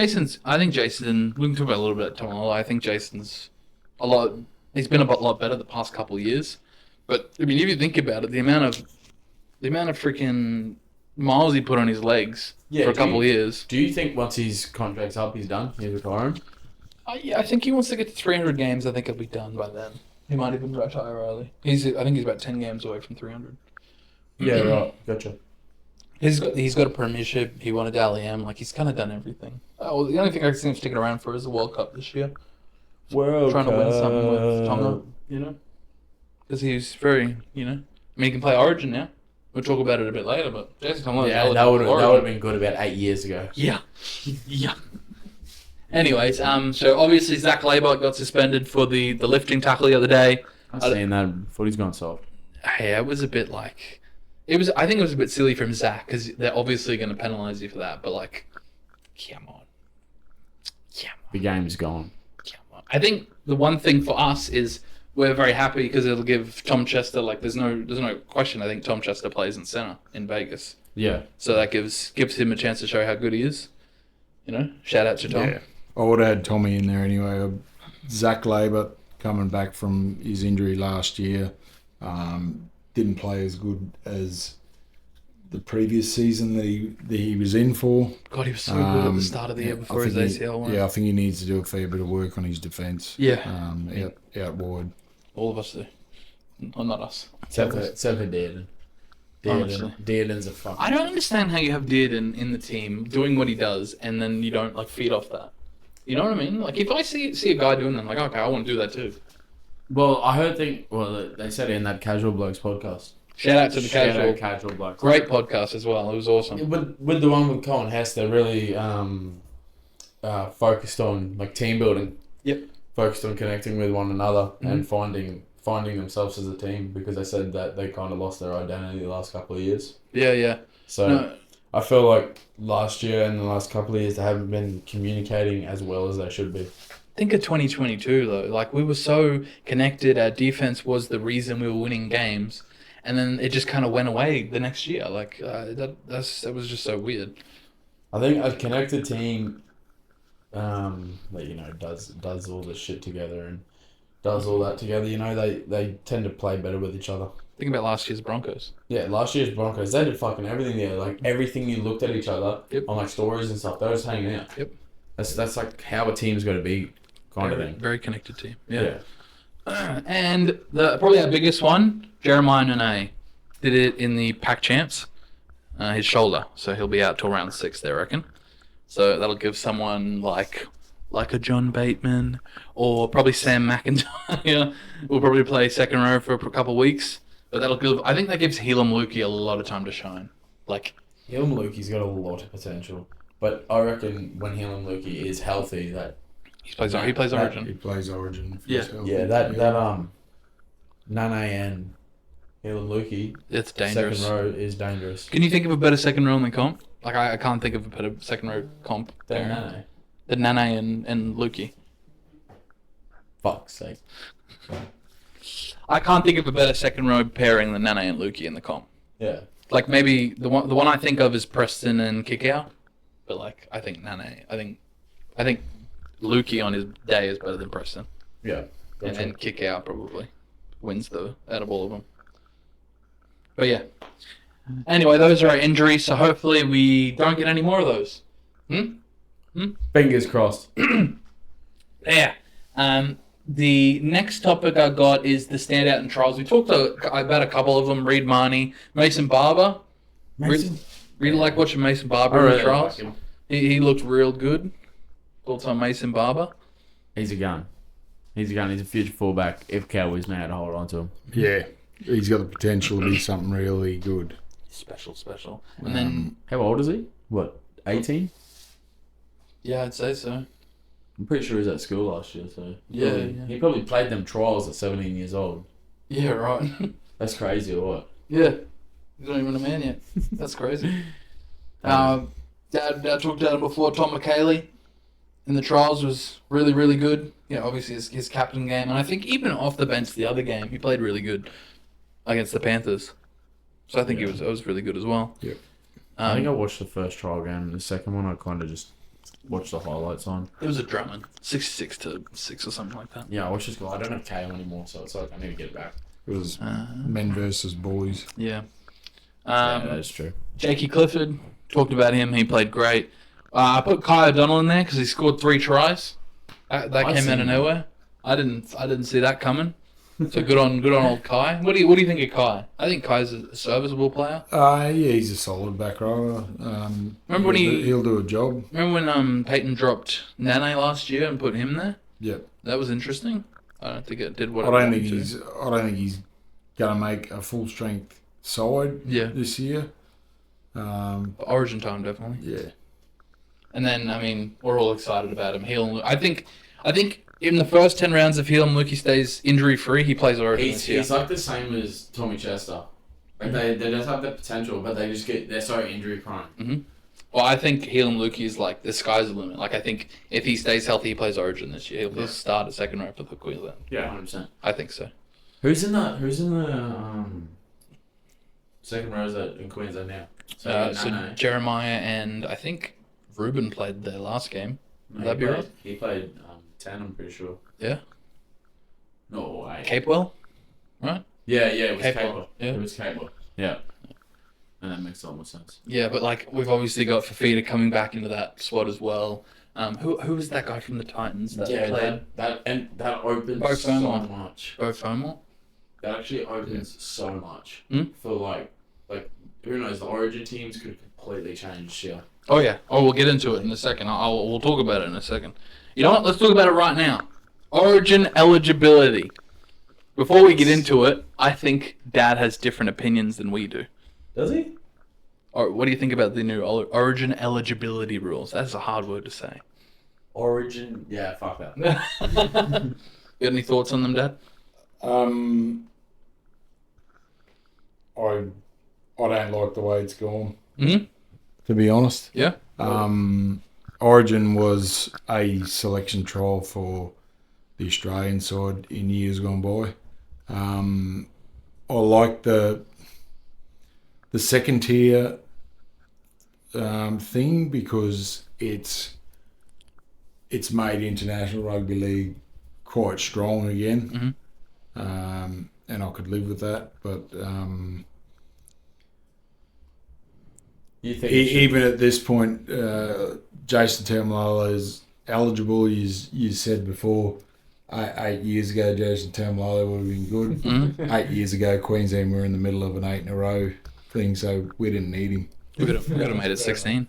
I think Jason. We can talk about a little bit of Tom. I think Jason's a lot. He's been a lot better the past couple of years. But I mean, if you think about it, the amount of freaking miles he put on his legs Yeah, for a couple of years. Do you think once his contract's up, he's done? He's retiring? Yeah, I think he wants to get to 300 games. I think he'll be done by then. He might even retire early. I think he's about 10 games away from 300. Yeah, right. Gotcha. He's got a premiership. He won a Dally M. Like he's kind of done everything. Well, the only thing I can see him sticking around for is the World Cup this year. Trying to win something with Tonga, because he's very, I mean, he can play Origin now. We'll talk about it a bit later, but Jason Tonga. Yeah, that would have been good about 8 years ago. Yeah, yeah. Anyways, so obviously Zach Laibach got suspended for the lifting tackle the other day. I've seen that. Footy's gone soft. Hey, it was a bit like, I think it was a bit silly from Zach because they're obviously going to penalise you for that. But like, come on. The game's gone. I think the one thing for us is we're very happy because it'll give Tom Chester there's no question. I think Tom Chester plays in center in Vegas, Yeah. so that gives him a chance to show how good he is. Shout out to Tom. Yeah. I would have had Tommy in there anyway. Zach Labour coming back from his injury last year didn't play as good as the previous season that he was in for. God, he was so good at the start of the year before his ACL went. I think he needs to do a fair bit of work on his defence. Yeah. Out wide. All of us do. Well, not us. Except for Dearden. Honestly. Dearden's a fucking... I don't understand how you have Dearden in the team doing what he does and then you don't feed off that. You know what I mean? Like if I see a guy doing that, I'm like, okay, I want to do that too. Well, I heard they said it in that Casual Blokes podcast. Shout out to the Shout out Casual. Blokes. Great podcast as well. It was awesome. With the one with Colin Hess, they're really focused on team building. Yep. Focused on connecting with one another and finding themselves as a team, because they said that they kind of lost their identity the last couple of years. Yeah. So No. I feel like last year and the last couple of years they haven't been communicating as well as they should be. Think of 2022 though. We were so connected. Our defense was the reason we were winning games, and then it just kind of went away the next year. That was just so weird. I think a connected team that does all this shit together and does all that together, they tend to play better with each other. Think about last year's Broncos. Yeah, last year's Broncos, they did fucking everything there. Everything, you looked at each other on stories and stuff, they were just hanging out. Yep. That's how a team's got to be, kind of Very, thing. very connected team. Yeah. And probably our biggest one, Jeremiah Nene, did it in the Pac Champs, his shoulder. So he'll be out till round 6, they reckon. So that'll give someone like a John Bateman or probably Sam McIntyre will probably play second row for a couple of weeks. But I think that gives Helam Lukey a lot of time to shine. Helam Lukey's got a lot of potential. But I reckon when Helam Lukey is healthy, that he plays Origin. He plays Origin. Yeah. Healthy. that Nane and Helam Lukey. It's dangerous. Second row is dangerous. Can you think of a better second row in the comp? Like, I can't think of a better second row comp. Then pairing Nane. than Nane and Lukey. Fuck's sake. I can't think of a better second row pairing than Nane and Lukey in the comp. Yeah. Like, maybe the one I think of is Preston and Kickout. But, like, I think Nane. I think Lukey on his day is better than Preston. Yeah. And then Kickout probably wins out of all of them. But yeah. Anyway, those are our injuries, so hopefully we don't get any more of those. Fingers crossed. Yeah. The next topic I got is the standout in trials. We talked about a couple of them. Reed Marnie, Mason Barber. Really like watching Mason Barber in the trials. Like him. He looked real good. Thoughts on Mason Barber? He's a gun. He's a future fullback if Cowboys know how to hold on to him. Yeah, he's got the potential to be something really good. Special. And then, How old is he? What, 18? yeah, I'd say so. I'm pretty sure he was at school last year, so Yeah. He probably played them trials at 17 years old. Yeah, right. That's crazy, or what? Yeah. He's not even a man yet. That's crazy. Dad talked about him before. Tom McKaylee in the trials was really, really good. You know, obviously his captain game. And I think even off the bench the other game, he played really good against the Panthers. So I think it was really good as well. Yep. I think I watched the first trial game, and the second one I kind of just watched the highlights on. It was a drumming. 66-6 or something like that. Yeah, I watched this guy. I don't have Kale anymore, so it's like I need to get it back. It was men versus boys. Yeah. Yeah, that is true. Jakey Clifford, talked about him. He played great. I put Kai O'Donnell in there because he scored 3 tries. That came out of nowhere. I didn't see that coming. So good on old Kai. What do you think of Kai? I think Kai's a serviceable player. Yeah, he's a solid back rower. Remember when he'll do a job. Remember when Peyton dropped Nane last year and put him there? Yep. That was interesting. I don't think it did what I it don't wanted think he's gonna make a full strength side this year. Origin time, definitely. Yeah. And then, I mean, we're all excited about him. I think in the first 10 rounds, if Helam Lukey stays injury free, he plays Origin this year. He's like the same as Tommy Chester. Like they just have the potential, but they're so injury prone. Mm-hmm. Well, I think Helam Lukey is like the sky's the limit. Like I think if he stays healthy, he plays Origin this year. He'll start at second row for the Queensland. Yeah, 100%. I think so. Who's in the second rows in Queensland now? So Jeremiah and I think Ruben played their last game. Would that be right? He played 10, I'm pretty sure. Yeah. No way. Capewell, right? Yeah, it was Capewell. Capewell. Yeah. It was Capewell. Yeah. And that makes a lot more sense. Yeah, but like we've obviously got Fafita coming back into that squad as well. Who was that guy from the Titans that played? That opens Bo so Fermor. much. Bo Fermor? That actually opens so much Hmm? for like who knows, the Origin teams could completely change here. Oh yeah. Oh, we'll get into it in a second. We'll talk about it in a second. You know what? Let's talk about it right now. Origin eligibility. Before we get into it, I think Dad has different opinions than we do. Does he? Or what do you think about the new Origin eligibility rules? That's a hard word to say. Origin, yeah, fuck that. You got any thoughts on them, Dad? I don't like the way it's gone. Mm-hmm. To be honest. Yeah. Origin was a selection trial for the Australian side in years gone by. I like the second tier thing because it's made international rugby league quite strong again, and I could live with that. But You think even at this point, Jason Taumalolo is eligible. You said before, 8 years ago, Jason Taumalolo would have been good. Mm-hmm. 8 years ago, Queensland were in the middle of an 8 in a row thing, so we didn't need him. We could have made it 16.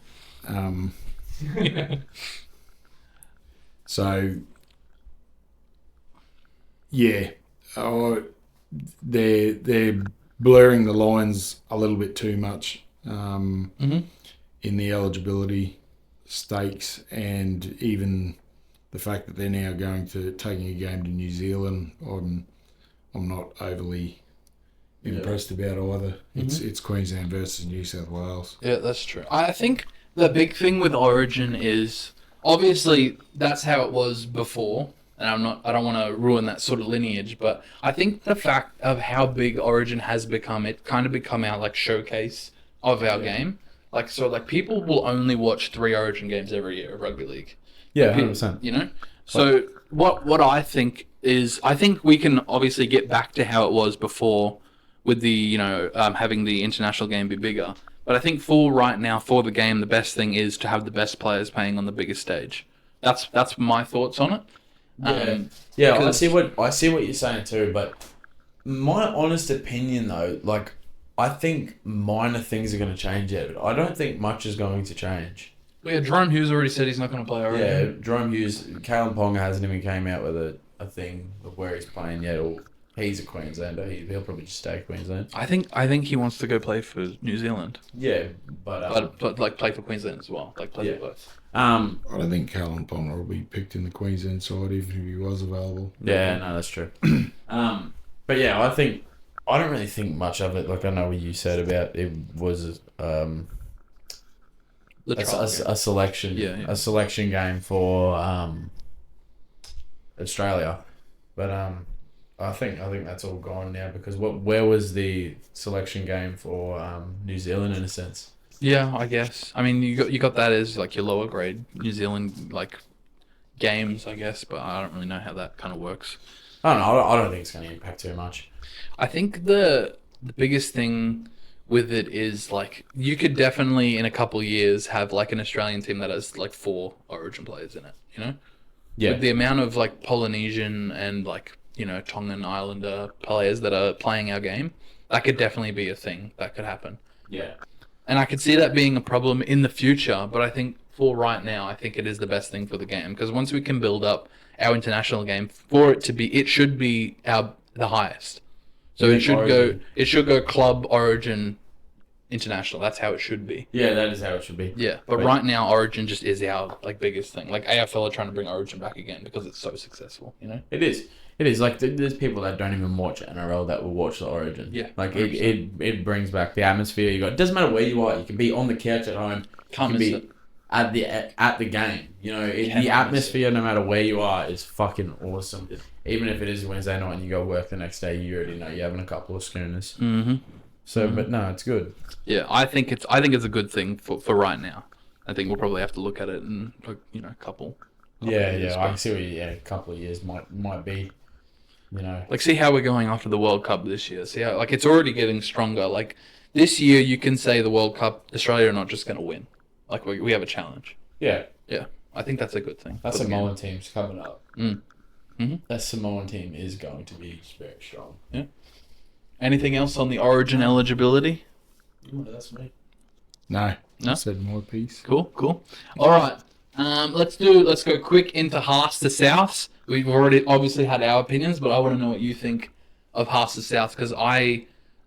So, yeah, they're blurring the lines a little bit too much in the eligibility stakes, and even the fact that they're now taking a game to New Zealand. I'm I'm not overly impressed about either. It's Queensland versus New South Wales. Yeah, that's true. I think the big thing with Origin is obviously that's how it was before, and I don't want to ruin that sort of lineage, but I think the fact of how big Origin has become, it kind of become our like showcase of our game. Like people will only watch 3 Origin games every year of rugby league. Yeah, 100%. You know? So what I think is, I think we can obviously get back to how it was before with the, having the international game be bigger. But I think for right now, for the game, the best thing is to have the best players playing on the biggest stage. That's my thoughts on it. I see what you're saying too, but my honest opinion though, like, I think minor things are going to change it, but I don't think much is going to change. Yeah, Jerome Hughes already said he's not going to play Origin. Yeah, Jerome Hughes, Kalen Ponga hasn't even came out with a thing of where he's playing yet, or he's a Queenslander. He'll probably just stay Queensland. I think he wants to go play for New Zealand. Yeah, but like play for Queensland as well. Like play for both. I don't think Callum Ponga will be picked in the Queensland side even if he was available. Yeah, no, that's true. But yeah, I don't really think much of it. Like, I know what you said about it was a selection, a selection game for Australia, but I think that's all gone now because where was the selection game for New Zealand in a sense? Yeah, I guess. I mean, you got that as like your lower grade New Zealand like games, I guess, but I don't really know how that kind of works. I don't know. I don't think it's going to impact too much. I think the biggest thing with it is like you could definitely in a couple of years have like an Australian team that has like 4 Origin players in it, you know? Yeah. With the amount of like Polynesian and like, Tongan Islander players that are playing our game, that could definitely be a thing that could happen. Yeah. And I could see that being a problem in the future, but I think for right now, I think it is the best thing for the game because once we can build up our international game for it to be, it should be the highest. So it should go club, Origin, international. That's how it should be. Yeah, that is how it should be. Yeah, but right now Origin just is our like biggest thing. Like AFL are trying to bring Origin back again because it's so successful. It is. It is. Like there's people that don't even watch NRL that will watch the Origin. Yeah, like it brings back the atmosphere. It doesn't matter where you are. You can be on the couch at home. Can't miss it. At the game. The atmosphere, no matter where you are, is fucking awesome. Yeah. Even if it is Wednesday night and you go work the next day, you already know you're having a couple of schooners. Mm-hmm. So, but no, it's good. Yeah, I think it's a good thing for right now. I think we'll probably have to look at it in a couple. Yeah, I can see what a couple of years might be. Like see how we're going after the World Cup this year. See how it's already getting stronger. Like this year, you can say the World Cup, Australia are not just going to win. Like we have a challenge. Yeah. Yeah, I think that's a good thing. That Samoan team's coming up. Mm-hmm. That Samoan team is going to be very strong. Yeah. Anything else on the Origin eligibility? No, that's me. No. I said more piece. Cool. All right. Let's go quick into Haas to Souths. We've already obviously had our opinions, but I want to know what you think of Haas to Souths because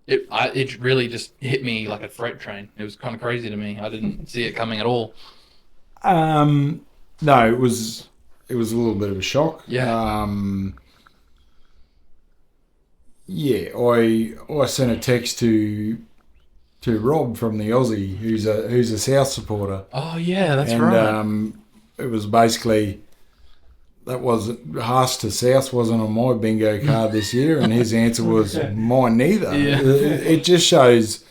it really just hit me like a freight train. It was kind of crazy to me. I didn't see it coming at all. No, it was a little bit of a shock. Yeah. I sent a text to Rob from the Aussie, who's a South supporter. Oh yeah, that's right. It was basically Haas to South wasn't on my bingo card this year, and his answer was mine neither. Yeah. It just shows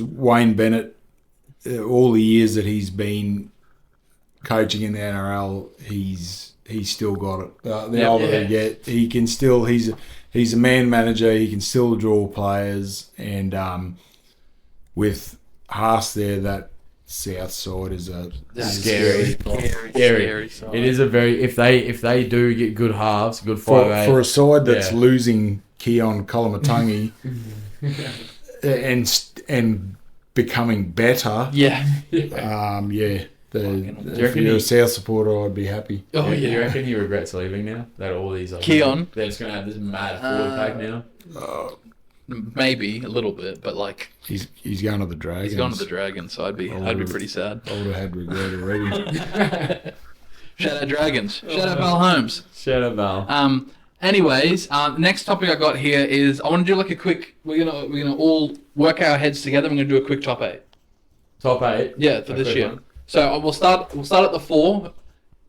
Wayne Bennett, all the years that he's been coaching in the NRL, he's still got it. The older he gets, he can still. He's a man manager. He can still draw players, and with Haas there, that South side is scary. Side. It is a very if they do get good halves, good 5'8", for a side that's losing Keon Kolomatangi and becoming better. Yeah. If you're a South supporter, I'd be happy. Oh yeah. Do you reckon he regrets leaving now? That all these Keon, they're just gonna have this mad forward pack now. Maybe a little bit, but like he's going to the Dragons. He's gone to the Dragons, so I'd be pretty sad. I would have had regret already. Shout out Dragons. Shout out Val Holmes. Shout out Val. Anyways, next topic I got here is I want to do like a quick. We're gonna all work our heads together. We're gonna do a quick top 8. Top 8. Yeah, for A this quick year. one. So we'll start at the 4.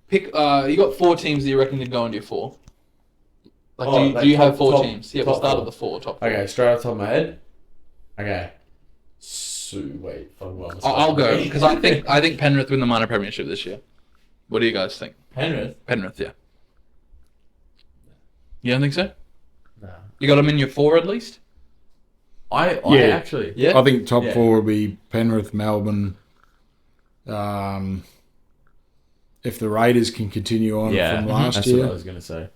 Pick. You got 4 teams that you reckon could go into your 4. Like, do you have 4 top- teams? Yeah, we'll top start four. at the 4. Top 4. Okay, straight off the top of my head. Okay. Wait. I'll go because I think Penrith win the minor premiership this year. What do you guys think? Penrith. Penrith, yeah. You don't think so? No. You got them in your 4 at least? I Yeah. actually. Yeah. I think top Yeah. 4 will be Penrith, Melbourne. If the Raiders can continue on Yeah. from last That's year, what I was gonna say.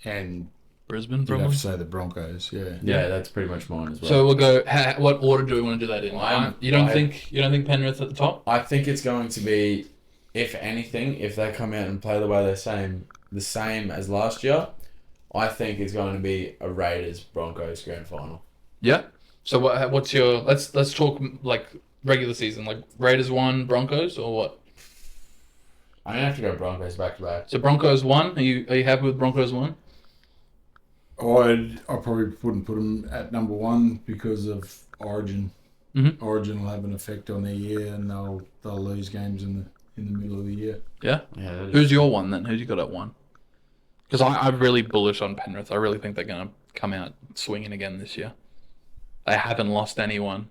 and Brisbane, you'd probably. have to say the Broncos. Yeah. Yeah, that's pretty much mine as well. So we'll go. What order do we want to do that in? You don't I- think Penrith at the top? I think it's going to be, if anything, if they come out and play the way the same as last year, I think it's going to be a Raiders Broncos grand final. Yeah. So what's your? Let's talk like regular season, like Raiders 1, Broncos, or what? I'm gonna have to go Broncos back to back. So Broncos 1. Are you happy with Broncos 1? I probably wouldn't put them at number 1 because of Origin. Mhm. Origin will have an effect on their year, and they'll lose games in the middle of the year. Yeah. Yeah. that is- Who's your 1 then? Who's you got at 1? Because I'm really bullish on Penrith. I really think they're gonna come out swinging again this year. They haven't lost anyone.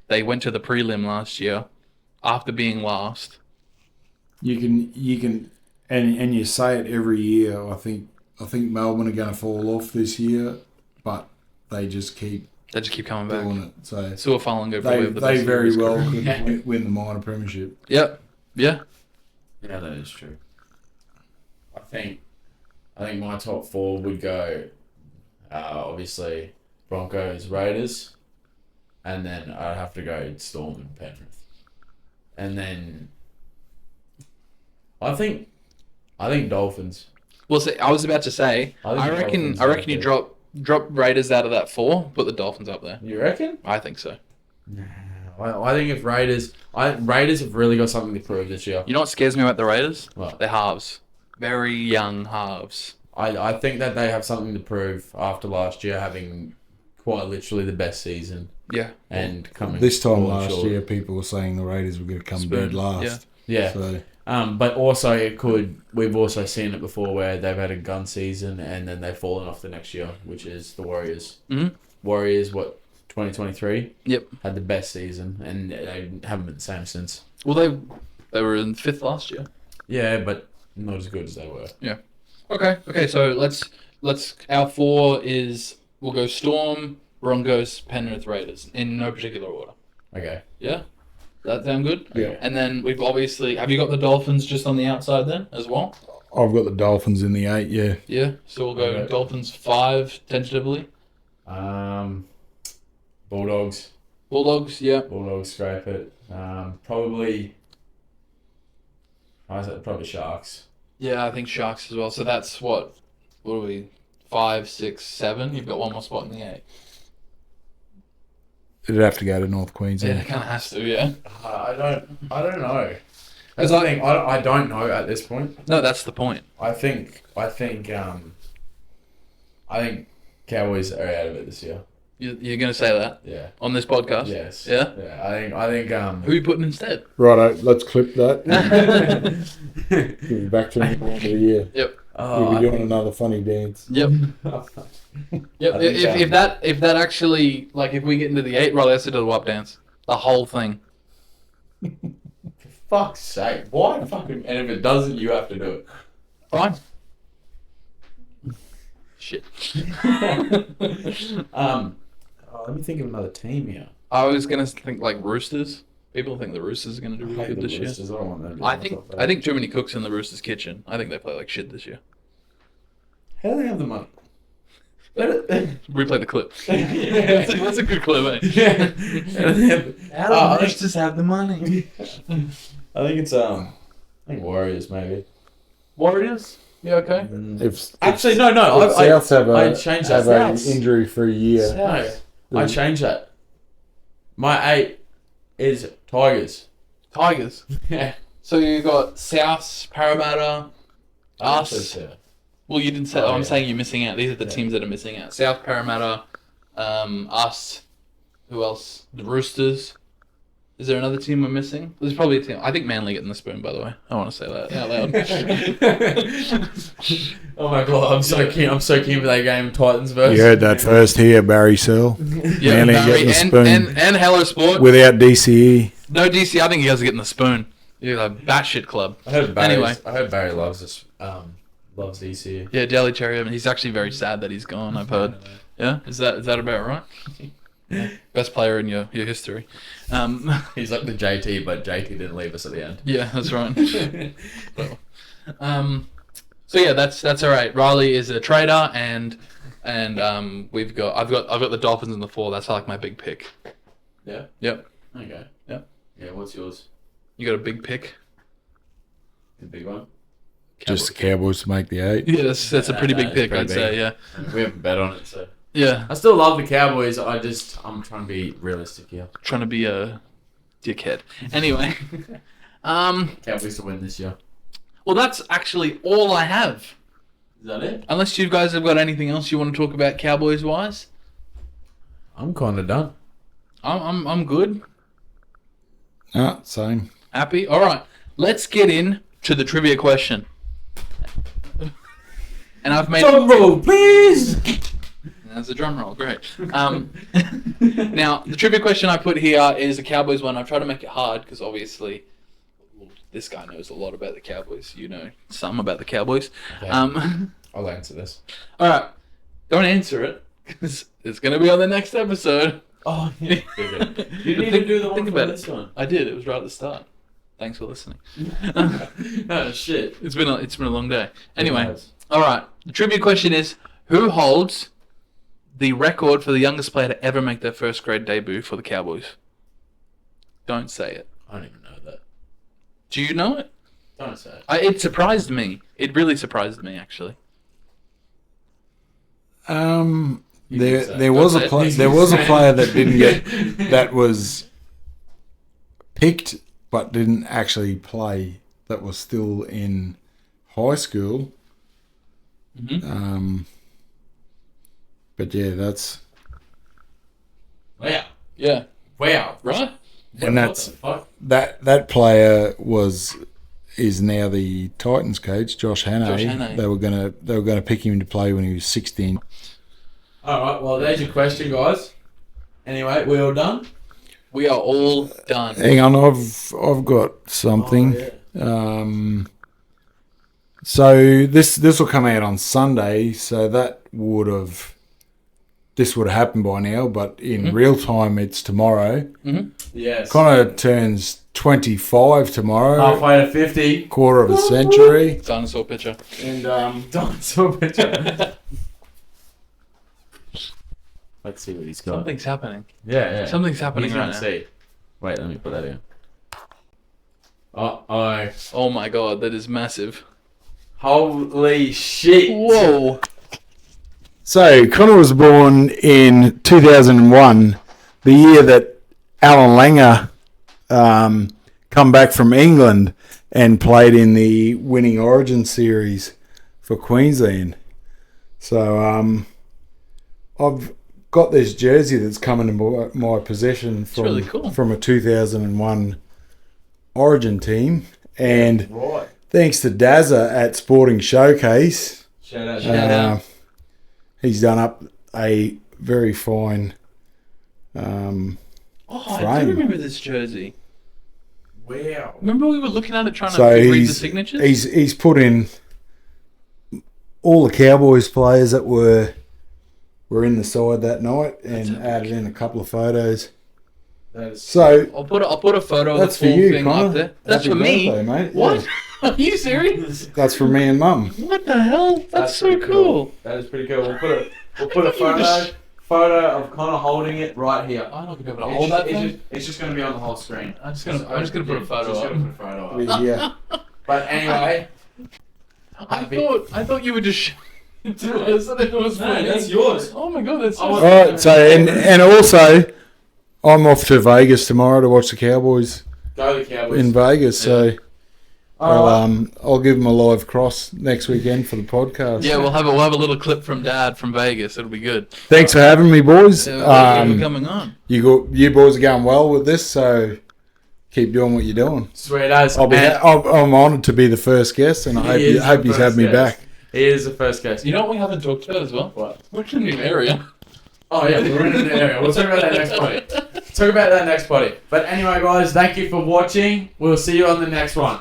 They went to the prelim last year after being last. You can, and you say it every year. I think Melbourne are going to fall off this year, but they just keep They just keep coming back. doing it. So Suafalingo probably have the they best very year of his well career. could win the minor premiership. Yep. Yeah. Yeah, that is true. I think my top 4 would go, obviously Broncos, Raiders, and then I'd have to go Storm and Penrith, and then I think Dolphins. Well, see, I was about to say, I think I Dolphins reckon you are drop Raiders out of that 4, put the Dolphins up there. You reckon? I think so. I think if Raiders have really got something to prove this year. You know what scares me about the Raiders? What? They're halves. Very young halves. I think that they have something to prove after last year having quite literally the best season Yeah. and coming This time falling last short. year, people were saying the Raiders were going to come Spoon, dead last. Yeah. So But also we've also seen it before where they've had a gun season and then they've fallen off the next year, which is the Warriors. Mhm. Warriors, 2023? Yep. Had the best season and they haven't been the same since. Well, they were in 5th last year. Yeah, but not as good as they were. Okay. So let's our 4 is we'll go Storm, Broncos, Penrith, Raiders in no particular order. Okay. Yeah. That sound good? Yeah. And then we've obviously have you got the Dolphins just on the outside then as well? I've got the Dolphins in the 8. Yeah. Yeah. So we'll go Okay. Dolphins 5 tentatively. Bulldogs. Bulldogs, yeah. Bulldogs scrape it. Probably Sharks. Yeah, I think Sharks as well. So that's what are we? 5, 6, 7. You've got one more spot in the 8. It'd have to go to North Yeah, Queensland. it kind of has to. Yeah. I don't know. Because That's the thing. I don't know at this point. No, that's the point. I think Cowboys are out of it this year. You're going to say that Yeah. on this podcast? Yes. Yeah? Yeah. I think Who are you putting instead? Righto, let's clip that. Give it back to the end of the year. Yep. We'll be doing another funny dance. Yep. Yep. I think, If that actually, like, if we get into the 8, Riley has to do the WAP dance. The whole thing. fuck's sake! Why fucking? And if it doesn't, you have to do it. Fine. Shit. Let me think of another team here. I was going to think, like, Roosters. People think the Roosters are going to do really good this year. Roosters. I don't want them to I do think myself bad. too many cooks in the Roosters' kitchen. I think they play like shit this year. How do they have the money? Replay the clip. Yeah. That's a good clip, eh? How do the Roosters have the money? I think it's I think Warriors maybe. Warriors? Yeah, okay. Actually, no. If Souths have I changed that. an Souths. injury-free year. No, I changed that. My 8 is Tigers. Tigers. Yeah. So you got Souths, Parramatta, Us. Well, you didn't say. I'm saying you're missing out. These are the teams that are missing out. South Parramatta, us. Who else? The Roosters. Is there another team we're missing? There's probably a team. I think Manly getting the spoon, by the way. I want to say that out loud. Oh my god, I'm so keen. I'm so keen for that game, Titans versus. You heard that first here, Barry Searle. Yeah, Manly Barry getting the spoon. and Hello Sport. Without DCE. No DC. I think you guys are getting the spoon. You're a batshit club. I heard Barry. Anyway. I heard Barry loves this. Loves DC. Yeah, Daly Cherry. I mean, he's actually very sad that he's gone. I've heard. Yeah, is that about right? Best player in your history. He's like the JT, but JT didn't leave us at the end. Yeah, that's right. So yeah, that's all right. Riley is a trader, and I've got the Dolphins in the 4. That's like my big pick. Yeah. Yep. Okay. Yep. Yeah. What's yours? You got a big pick? The big one. Just the Cowboys to make the 8. Yeah, that's a pretty big pick, I'd say. Yeah. We haven't bet on it, so. Yeah. I still love the Cowboys. I'm trying to be realistic here. Trying to be a dickhead. Anyway. Cowboys to win this year. Well, that's actually all I have. Is that it? Unless you guys have got anything else you want to talk about Cowboys wise. I'm kind of done. I'm good. Same. Happy. All right. Let's get in to the trivia question. And I've made Drum roll, please. That's a drum roll. Great. Now the trivia question I put here is a Cowboys one. I've tried to make it hard because obviously this guy knows a lot about the Cowboys. You know some about the Cowboys. Okay. I'll answer this. All right. Don't answer it because it's going to be on the next episode. Oh, yeah. You didn't even do the one Think for about this one. I did. It was right at the start. Thanks for listening. Oh, shit. It's been a long day. Anyway, all right. The trivia question is: who holds the record for the youngest player to ever make their first grade debut for the Cowboys? Don't say it. I don't even know that. Do you know it? Don't say it. It surprised me. It really surprised me, actually. There was a player that didn't get that was picked but didn't actually play. That was still in high school. Mm-hmm. But yeah, that's Wow. Yeah. Wow. Right? and that's What the fuck? that player is now the Titans coach, Josh Hannay. Josh Hannay. They were gonna pick him to play when he was 16. All right. Well, there's your question, guys. Anyway, we all done? We are all done. Hang on, I've got something. Oh, yeah. So this will come out on Sunday, so this would have happened by now, but in real time it's tomorrow. Mm-hmm. Yes. Connor turns 25 tomorrow, Halfway to 50. quarter of a century. Dinosaur picture. And Dinosaur picture. Let's see what he's got. Something's happening. Yeah. Something's happening He's right gonna now. see. Wait, let me put that in. Uh-oh. Oh my god, that is massive. Holy shit. Whoa. so Connor was born in 2001, the year that Alan Langer come back from England and played in the winning Origin series for Queensland. So I've got this jersey that's coming in my possession from really cool. from a 2001 Origin team, and Right. thanks to Dazza at Sporting Showcase, Shout out. he's done up a very fine Oh, I frame. do remember this jersey. Wow. Remember we were looking at it trying So to read the signatures? he's put in all the Cowboys players that were in the side that night and added in a couple of photos. That is So I'll put a photo of that's the for full you, thing Connor. up there. That's Happy for me. birthday, mate. What? Yeah. Are you serious? That's for me and Mum. What the hell? That's so pretty cool. That is pretty cool. We'll put a photo of Connor holding it right here. I'm not gonna be able to hold that thing. It's just going to be on the whole screen. I'm just gonna put a photo Just up. gonna put a photo up. Yeah. But anyway, I thought you would just show it to us and it was no, funny. that's yours. Oh my god, that's so Oh, All right. So and also, I'm off to Vegas tomorrow to watch the Cowboys Go the Cowboys. in Vegas. So I'll give him a live cross next weekend for the podcast. Yeah, we'll have a little clip from Dad from Vegas. It'll be good. Thanks for having me, boys. Thanks for coming on. You boys are going well with this, so keep doing what you're doing. Sweet as. I'm honoured to be the first guest, and I hope he's had me back. He is the first guest. You know what we haven't talked about as well? What? We're in a new area. Oh yeah, we're in an area. We'll talk about that next potty. But anyway, guys, thank you for watching. We'll see you on the next one.